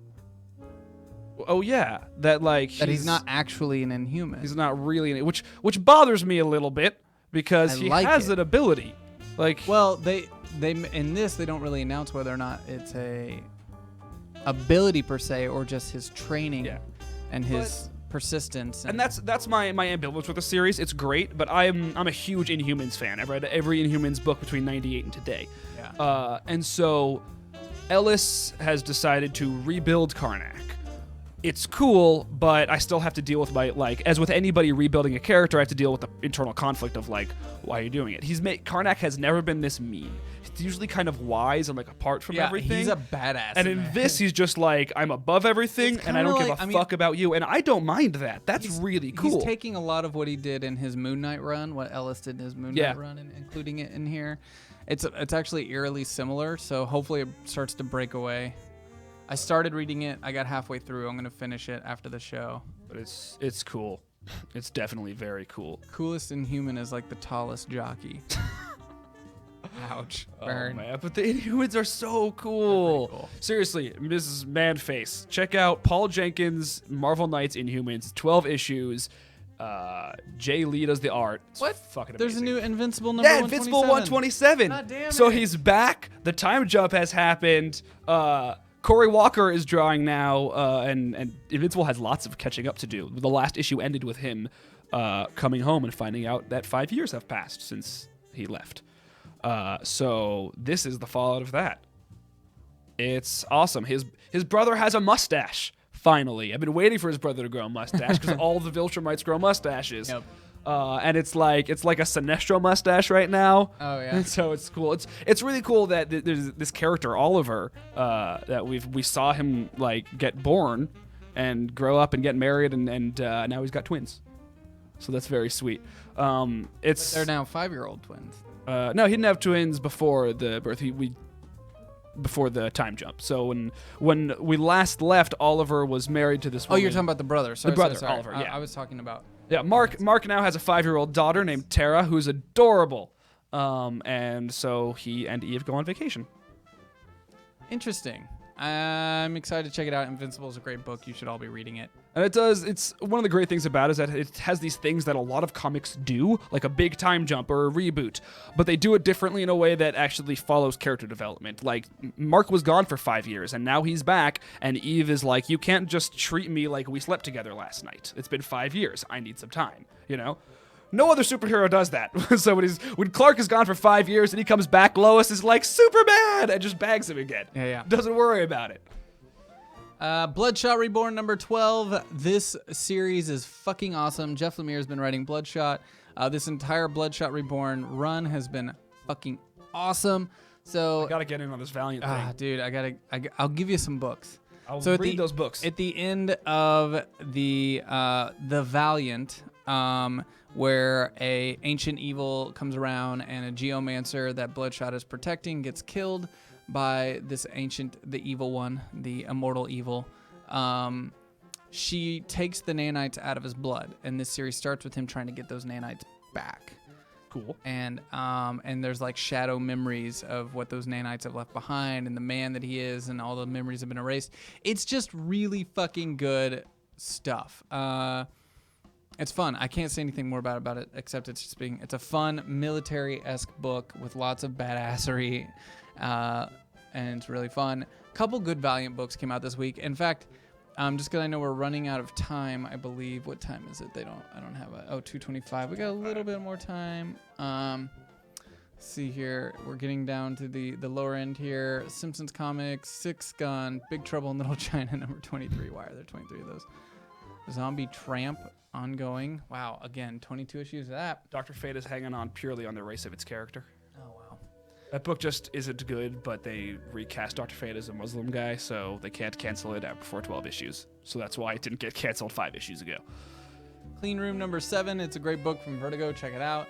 Oh yeah, that He's not actually an Inhuman. He's not really in it, which bothers me a little bit because I he like has it. an ability. Like, Well, they in this they don't really announce whether or not it's a ability per se or just his training Yeah. and his persistence. and that's my ambivalence with the series. It's great, but I'm a huge Inhumans fan. I've read every Inhumans book between 98 and today. Yeah. And so Ellis has decided to rebuild Karnak. It's cool, but I still have to deal with as with anybody rebuilding a character, I have to deal with the internal conflict of why are you doing it? Karnak has never been this mean. He's usually kind of wise and apart from everything. He's a badass. And in this, he's just I'm above everything, It's and I don't kinda give a fuck about you, and I don't mind that. That's really cool. He's taking a lot of what he did in his Moon Knight run, what Ellis did in his Moon Knight run, and including it in here. It's actually eerily similar, so hopefully it starts to break away. I started reading it. I got halfway through. I'm gonna finish it after the show. But it's cool. It's definitely very cool. Coolest Inhuman is the tallest jockey. Ouch. Oh Burn. man, but the Inhumans are so cool. cool. Seriously, Mrs. Manface, check out Paul Jenkins' Marvel Knights Inhumans, 12 issues. Jay Lee does the art. It's What? fucking There's a amazing. new Invincible number Yeah, Invincible 127. 127. God damn So it. he's back. The time jump has happened. Corey Walker is drawing now, and Invincible has lots of catching up to do. The last issue ended with him coming home and finding out that 5 years have passed since he left. So this is the fallout of that. It's awesome. His brother has a mustache. Finally, I've been waiting for his brother to grow a mustache because all the Viltrumites grow mustaches. Yep. And it's like a Sinestro mustache right now. Oh, yeah. And so it's cool. It's really cool that there's this character Oliver that we saw him get born and grow up and get married and now he's got twins. So that's very sweet. It's They're now 5-year-old twins. no, he didn't have twins before the birth. Before the time jump. So when we last left, Oliver was married to this woman. Oh, you're talking about the brother. Sorry, brother, sorry. Oliver, yeah. I was talking about. Yeah, Mark now has a 5-year-old daughter named Tara who's adorable. And so he and Eve go on vacation. Interesting. I'm excited to check it out. Invincible is a great book. You should all be reading it. And it's one of the great things about it is that it has these things that a lot of comics do, like a big time jump or a reboot, but they do it differently in a way that actually follows character development. Like, Mark was gone for 5 years, and now he's back, and Eve is like, you can't just treat me like we slept together last night. It's been 5 years. I need some time, No other superhero does that. So when Clark is gone for 5 years and he comes back, Lois is like, Superman! And just bags him again. Yeah. Doesn't worry about it. Bloodshot Reborn number 12. This series is fucking awesome. Jeff Lemire's been writing Bloodshot. This entire Bloodshot Reborn run has been fucking awesome. So I gotta get in on this Valiant thing. dude, I'll give you some books. I'll So read those books. At the end of the Valiant, where a ancient evil comes around and a geomancer that Bloodshot is protecting gets killed by the evil one, the immortal evil. She takes the nanites out of his blood, and this series starts with him trying to get those nanites back. Cool. And there's shadow memories of what those nanites have left behind and the man that he is, and all the memories have been erased. It's just really fucking good stuff. It's fun. I can't say anything more about it except it's a fun military-esque book with lots of badassery. and it's really fun. Couple good Valiant books came out this week. In fact, just because I know we're running out of time, I believe. What time is it? I don't have a. Oh, 2:25. We got a little bit more time. Let's see here. We're getting down to the lower end here. Simpsons comics, Six Gun, Big Trouble in Little China, number 23. Why are there 23 of those? Zombie Tramp ongoing. Wow, again, 22 issues of that. Dr. Fate is hanging on purely on the race of its character. Oh wow. That book just isn't good, but they recast Dr. Fate as a Muslim guy, so they can't cancel it before 12 issues. So that's why it didn't get canceled 5 issues ago. Clean Room number 7. It's a great book from Vertigo. Check it out.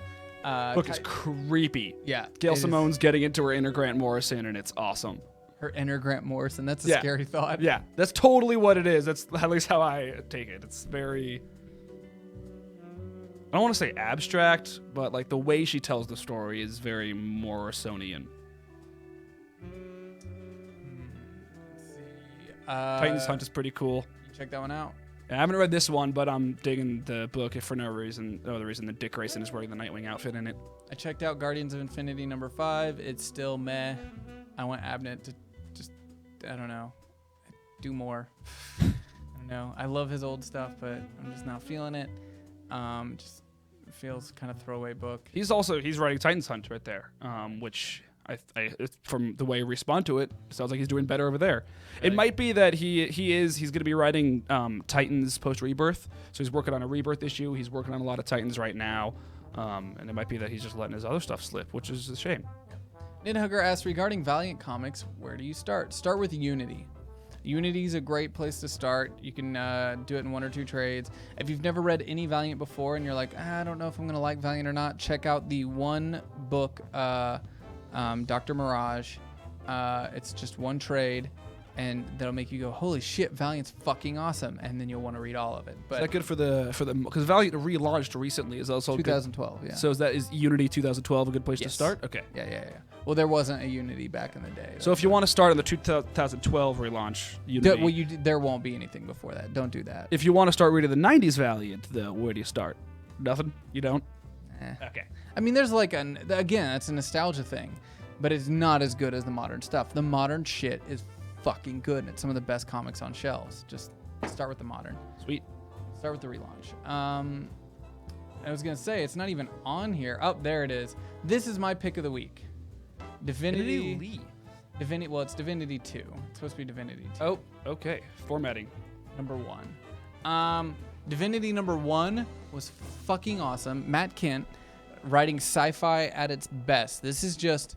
Book is creepy. Yeah. Gail Simone's getting into her inner Grant Morrison, and it's awesome. Her inner Grant Morrison. That's a Yeah. scary thought. Yeah, that's totally what it is. That's at least how I take it. It's very... I don't want to say abstract, but like the way she tells the story is very Morrisonian. Let's see. Titan's Hunt is pretty cool. You check that one out. I haven't read this one, but I'm digging the book if for no other reason than Dick Grayson is wearing the Nightwing outfit in it. I checked out Guardians of Infinity number 5. It's still meh. I want Abnett to just, I don't know, do more. I don't know. I love his old stuff, but I'm just not feeling it. Just feels kind of throwaway book. He's writing Titan's Hunt right there, which I from the way you respond to it, sounds like he's doing better over there. It might be that he's going to be writing Titans post Rebirth, so he's working on a Rebirth issue. He's working on a lot of Titans right now, and it might be that he's just letting his other stuff slip, which is a shame. Nidhugger asks, regarding Valiant Comics, where do you start? Start with Unity. Unity is a great place to start. You can do it in 1 or 2 trades. If you've never read any Valiant before and you're like, I don't know if I'm going to like Valiant or not, check out the one book, Dr. Mirage. It's just 1 trade, and that'll make you go, holy shit, Valiant's fucking awesome, and then you'll want to read all of it. But Is that good for the because Valiant relaunched recently? Is also 2012, good? yeah. So is Unity 2012 a good place to Yes. start? Okay. Yeah. Well, there wasn't a Unity back in the day. So if you want to start on the 2012 relaunch, Unity. There won't be anything before that. Don't do that. If you want to start reading the 90s Valiant, though, where do you start? Nothing? You don't? Okay. I mean, there's like again, it's a nostalgia thing, but it's not as good as the modern stuff. The modern shit is fucking good, and it's some of the best comics on shelves. Just start with the modern. Sweet. Start with the relaunch. I was gonna say it's not even on here. Oh, there it is. This is my pick of the week. Divinity. Well, it's Divinity 2. It's supposed to be Divinity 2. Oh, okay. Formatting. Number 1. Divinity number 1 was fucking awesome. Matt Kent writing sci-fi at its best. This is just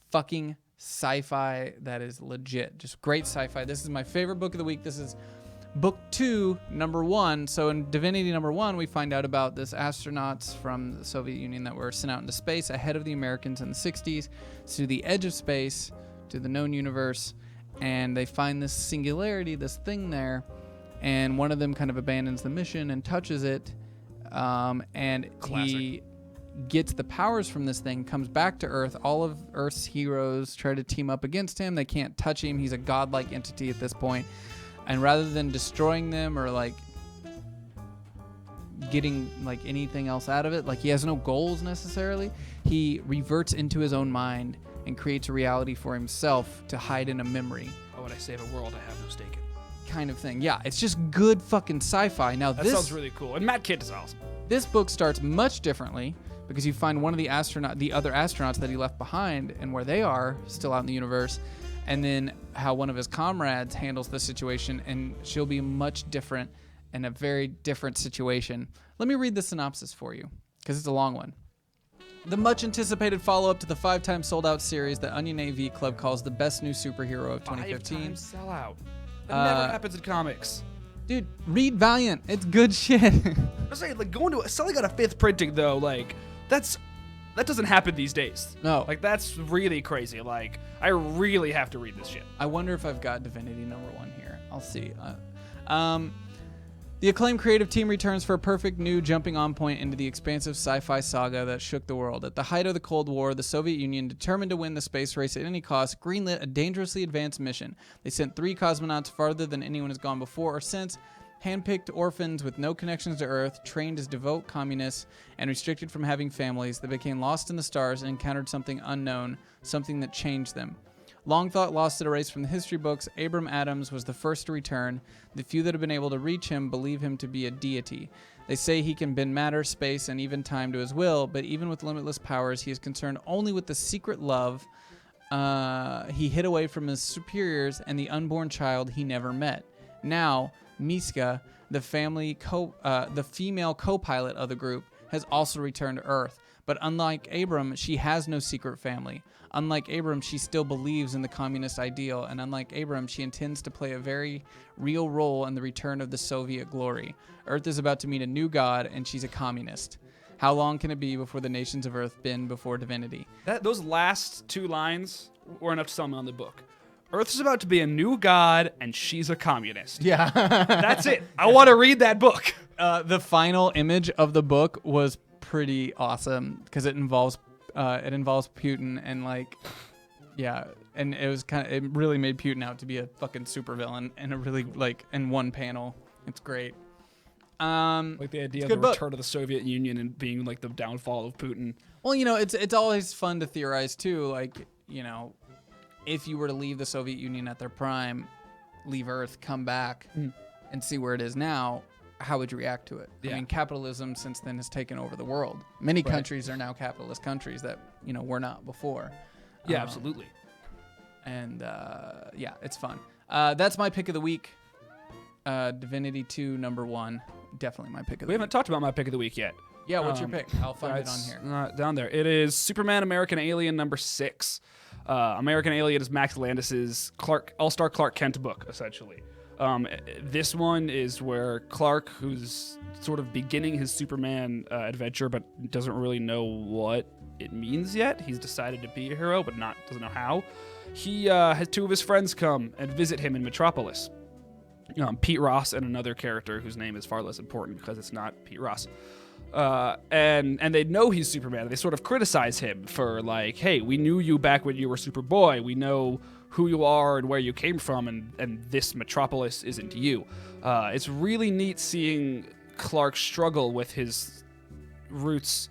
fucking sci-fi that is legit. Just great sci-fi. This is my favorite book of the week. This is book 2, number 1. So in Divinity number 1, we find out about this astronauts from the Soviet Union that were sent out into space ahead of the Americans in the 60s to the edge of space, to the known universe, and they find this singularity, this thing there, and one of them kind of abandons the mission and touches it, and he gets the powers from this thing, comes back to Earth. All of Earth's heroes try to team up against him. They can't touch him. He's a godlike entity at this point. And rather than destroying them or like getting like anything else out of it, like he has no goals necessarily, he reverts into his own mind and creates a reality for himself to hide in a memory. Oh, when I save a world, I have no stake in. Kind of thing. Yeah, it's just good fucking sci-fi. Now That this sounds really cool. And Matt Kent is awesome. This book starts much differently because you find one of the other astronauts that he left behind and where they are still out in the universe, and then how one of his comrades handles the situation, and she'll be much different in a very different situation. Let me read the synopsis for you because it's a long one. The much anticipated follow-up to the 5-time sold-out series that Onion AV Club calls the best new superhero of 2015. 5-time sellout. That never happens in comics. Dude, read Valiant. It's good shit. I'm saying, like, selling out a 5th printing, though, like, that doesn't happen these days. No. Like, that's really crazy. Like, I really have to read this shit. I wonder if I've got Divinity number 1 here. I'll see. The acclaimed creative team returns for a perfect new jumping on point into the expansive sci-fi saga that shook the world. At the height of the Cold War, the Soviet Union, determined to win the space race at any cost, greenlit a dangerously advanced mission. They sent 3 cosmonauts farther than anyone has gone before or since, handpicked orphans with no connections to Earth, trained as devout communists, and restricted from having families. They became lost in the stars and encountered something unknown, something that changed them. Long thought lost at a race from the history books, Abram Adams was the first to return. The few that have been able to reach him believe him to be a deity. They say he can bend matter, space, and even time to his will, but even with limitless powers, he is concerned only with the secret love he hid away from his superiors and the unborn child he never met. Now, Miska, the female co-pilot of the group, has also returned to Earth. But unlike Abram, she has no secret family. Unlike Abram, she still believes in the communist ideal, and unlike Abram, she intends to play a very real role in the return of the Soviet glory. Earth is about to meet a new god, and she's a communist. How long can it be before the nations of Earth bend before divinity? Those last 2 lines were enough to sell me on the book. Earth is about to be a new god, and she's a communist. Yeah. That's it. I want to read that book. The final image of the book was pretty awesome because it involves Putin and and it really made Putin out to be a fucking supervillain and a really in one panel. It's great. Like the idea of the return of the Soviet Union and being like the downfall of Putin. Well, it's always fun to theorize too. If you were to leave the Soviet Union at their prime, leave Earth, come back, and see where it is now, how would you react to it? Yeah. I mean, capitalism since then has taken over the world. Many countries are now capitalist countries that, were not before. Yeah, absolutely. And, it's fun. That's my pick of the week. Divinity 2, number 1. Definitely my pick of the week. We haven't talked about my pick of the week yet. Yeah, what's your pick? I'll find it on here. Down there. It is Superman American Alien number 6. American Alien is Max Landis's All-Star Clark Kent book, essentially. This one is where Clark, who's sort of beginning his Superman adventure, but doesn't really know what it means yet. He's decided to be a hero, but doesn't know how. He has 2 of his friends come and visit him in Metropolis. Pete Ross and another character whose name is far less important because it's not Pete Ross. And they know he's Superman. They sort of criticize him for hey, we knew you back when you were Superboy. We know who you are and where you came from, and this Metropolis isn't you. It's really neat seeing Clark struggle with his roots,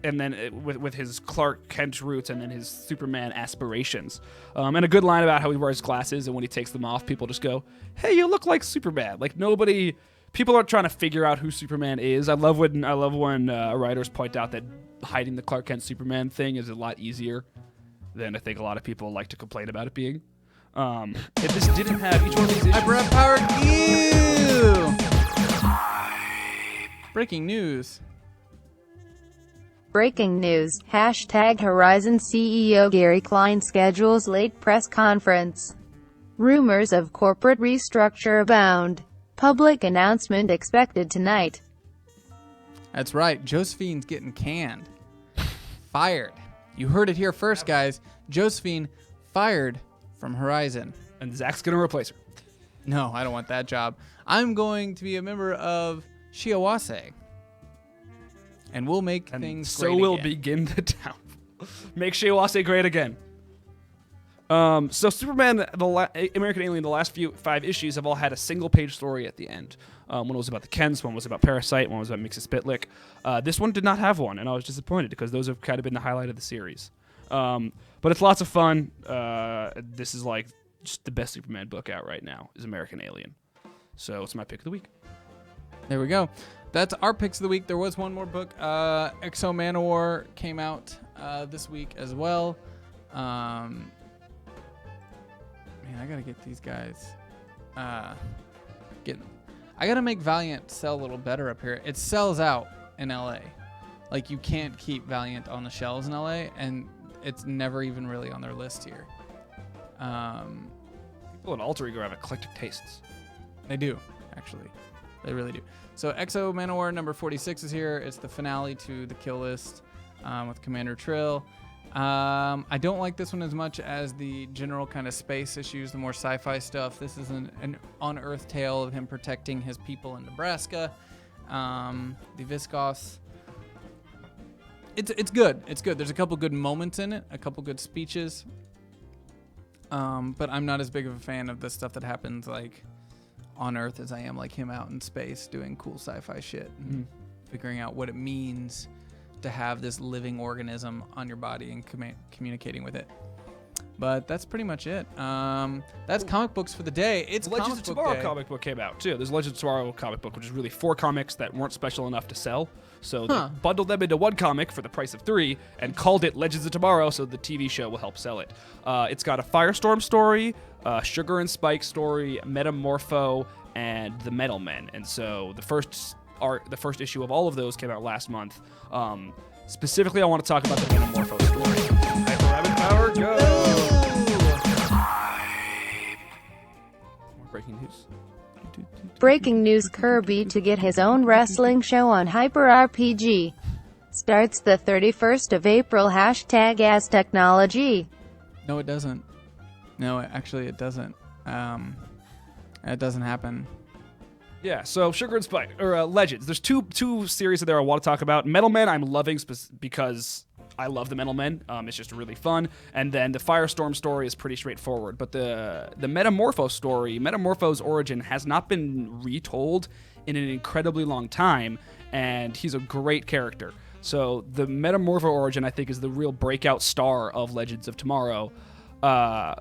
and then with his Clark Kent roots, and then his Superman aspirations. And a good line about how he wears glasses, and when he takes them off, people just go, "Hey, you look like Superman." People aren't trying to figure out who Superman is. I love when writers point out that hiding the Clark Kent Superman thing is a lot easier than I think a lot of people like to complain about it being. If this didn't have each one of these issues... Hyper Power Q! Breaking news. Breaking news. #Horizon CEO Gary Klein schedules late press conference. Rumors of corporate restructure abound. Public announcement expected tonight. That's right. Josephine's getting canned. Fired. You heard it here first, guys. Josephine fired from Horizon. And Zach's going to replace her. No, I don't want that job. I'm going to be a member of Shiawase. And we'll make things great so we'll again. begin the down. Make Shiawase great again. So Superman, American Alien, the last 5 issues have all had a single-page story at the end. One was about the Kens, one was about Parasite, one was about Mixes Spitlick. This one did not have one, and I was disappointed because those have kind of been the highlight of the series. But it's lots of fun. This is just the best Superman book out right now is American Alien. So it's my pick of the week. There we go. That's our picks of the week. There was one more book. Exo Manowar came out this week as well. Man, I gotta get these guys. I gotta make Valiant sell a little better up here. It sells out in LA. You can't keep Valiant on the shelves in LA, and it's never even really on their list here. People in Alter Ego have eclectic tastes. They do, actually. They really do. So Exo Manowar number 46 is here. It's the finale to the Kill List with Commander Trill. I don't like this one as much as the general kind of space issues, the more sci-fi stuff. This is an on-Earth tale of him protecting his people in Nebraska. The Viscos. It's good. It's good. There's a couple good moments in it, a couple good speeches. But I'm not as big of a fan of the stuff that happens on Earth as I am him out in space doing cool sci-fi shit, and figuring out what it means to have this living organism on your body and communicating with it. But that's pretty much it. That's comic books for the day. It's Legends of comic book Tomorrow day. comic book came out too. There's Legends of Tomorrow comic book, which is really 4 comics that weren't special enough to sell. So they bundled them into 1 comic for the price of 3 and called it Legends of Tomorrow, so the TV show will help sell it. It's got a Firestorm story, Sugar and Spike story, Metamorpho, and the Metal Men. And so the first issue of all of those came out last month. Specifically, I want to talk about the Metamorpho story. Hyper Rabbit Power, go! More breaking news. Breaking news: Kirby to get his own wrestling show on Hyper RPG. Starts the 31st of April. Hashtag as technology. No, it doesn't. No, actually, it doesn't. It doesn't happen. Yeah, so Sugar and Spike, or Legends. There's two series in there I want to talk about. Metal Men, I'm loving because I love the Metal Men. It's just really fun. And then the Firestorm story is pretty straightforward. But the Metamorpho story, Metamorpho's origin has not been retold in an incredibly long time, and he's a great character. So the Metamorpho origin, I think, is the real breakout star of Legends of Tomorrow.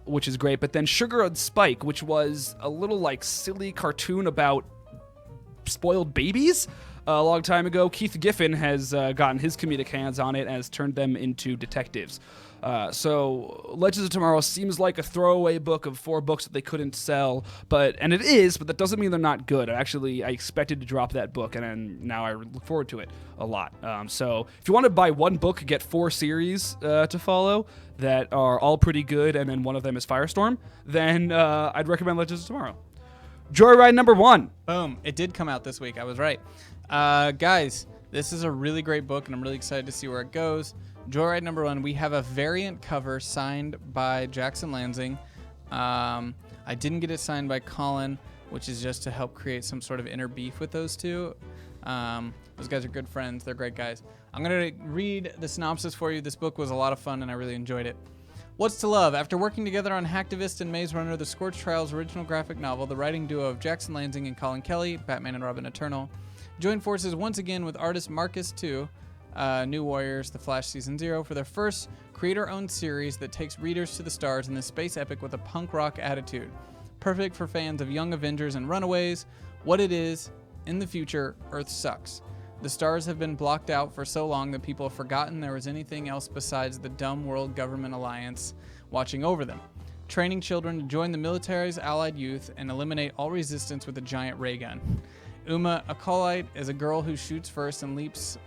Which is great. But then Sugar and Spike, which was a little like silly cartoon about spoiled babies a long time ago. Keith Giffen has gotten his comedic hands on it and has turned them into detectives. So Legends of Tomorrow seems like a throwaway book of 4 books that they couldn't sell, and it is, but that doesn't mean they're not good. I expected to drop that book, and now I look forward to it a lot. So if you want to buy 1 book, get 4 series to follow that are all pretty good, and then one of them is Firestorm, then I'd recommend Legends of Tomorrow. Joyride number 1. Boom. It did come out this week. I was right. Guys, this is a really great book, and I'm really excited to see where it goes. Joyride number 1, we have a variant cover signed by Jackson Lansing. I didn't get it signed by Colin, which is just to help create some sort of inner beef with those two. Those guys are good friends. They're great guys. I'm going to read the synopsis for you. This book was a lot of fun, and I really enjoyed it. What's to love? After working together on Hacktivist and Maze Runner, the Scorch Trials original graphic novel, the writing duo of Jackson Lansing and Colin Kelly, Batman and Robin Eternal, joined forces once again with artist Marcus 2, New Warriors, The Flash Season 0, for their first creator-owned series that takes readers to the stars in this space epic with a punk rock attitude. Perfect for fans of Young Avengers and Runaways. What it is, in the future, Earth sucks. The stars have been blocked out for so long that people have forgotten there was anything else besides the dumb World Government Alliance watching over them, training children to join the military's allied youth and eliminate all resistance with a giant ray gun. Uma, a Acolyte, is a girl who shoots first and leaps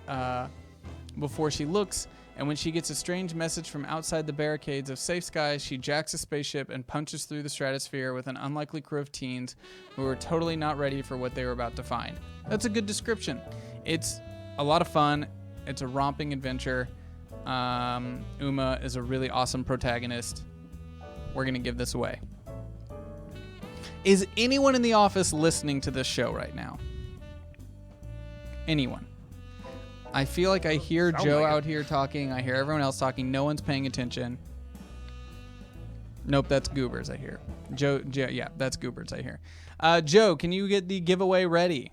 before she looks, and when she gets a strange message from outside the barricades of Safe Skies, she jacks a spaceship and punches through the stratosphere with an unlikely crew of teens who are totally not ready for what they were about to find. That's a good description. It's a lot of fun. It's a romping adventure. Uma is a really awesome protagonist. We're going to give this away. Is anyone in the office listening to this show right now? Anyone? I feel like I hear Joe out here talking. I hear everyone else talking. No one's paying attention. Nope, that's Goobers, I hear. Joe, yeah, that's Goobers, I hear. Joe, can you get the giveaway ready?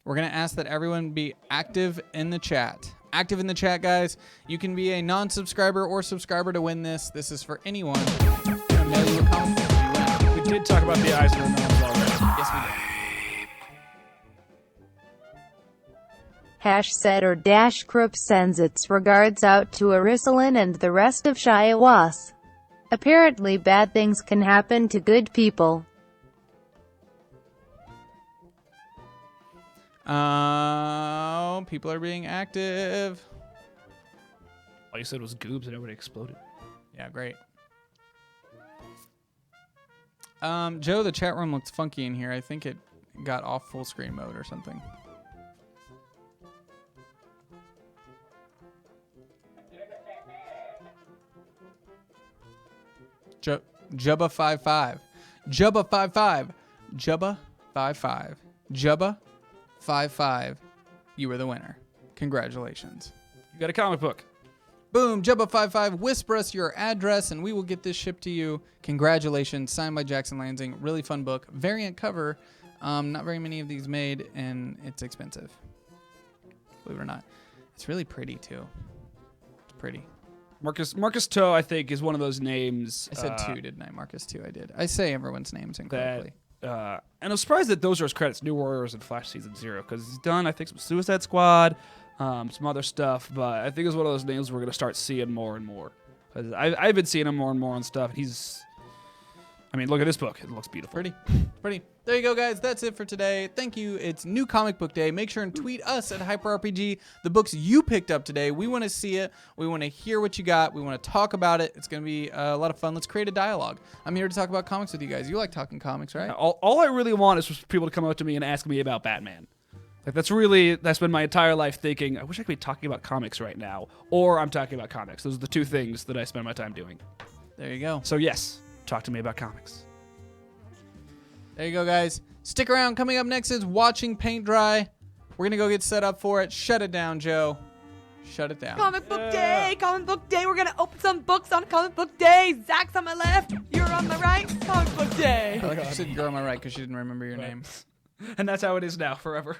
We're going to ask that everyone be active in the chat. Active in the chat, guys. You can be a non-subscriber or subscriber to win this. This is for anyone. I'm gonna mail you a comic book if you win. We did talk about the Eisner Gnomes already. Yes, we did. #Krupp sends its regards out to Arisalin and the rest of Shiawas. Apparently bad things can happen to good people. People are being active. All you said was goobs and everybody exploded. Yeah, great. Joe, the chat room looks funky in here. I think it got off full screen mode or something. Jubba55. Jubba55. Jubba55. Jubba55. You were the winner. Congratulations. You got a comic book. Boom, Jubba55, whisper us your address and we will get this shipped to you. Congratulations, signed by Jackson Lansing. Really fun book. Variant cover. Not very many of these made, and it's expensive. Believe it or not. It's really pretty, too. It's pretty. Marcus Toe, I think, is one of those names. I said 2, didn't I? Marcus 2, I did. I say everyone's names incorrectly. And I'm surprised that those are his credits, New Warriors and Flash Season 0, because he's done, I think, some Suicide Squad, some other stuff, but I think it's one of those names we're going to start seeing more and more. Because I've been seeing him more and more on stuff, and look at this book. It looks beautiful. Pretty. There you go, guys. That's it for today. Thank you. It's New Comic Book Day. Make sure and tweet us at HyperRPG the books you picked up today. We want to see it. We want to hear what you got. We want to talk about it. It's going to be a lot of fun. Let's create a dialogue. I'm here to talk about comics with you guys. You like talking comics, right? All I really want is for people to come up to me and ask me about Batman. Like that's been my entire life thinking, I wish I could be talking about comics right now, or I'm talking about comics. Those are the two things that I spend my time doing. There you go. So yes, talk to me about comics. There you go, guys. Stick around. Coming up next is Watching Paint Dry. We're going to go get set up for it. Shut it down, Joe. Shut it down. Comic Book Day, Comic Book Day. We're gonna open some books on Comic Book Day. Zach's on my left, you're on my right. Comic Book Day. I like you said girl on my right because she didn't remember your name. And that's how it is now, forever.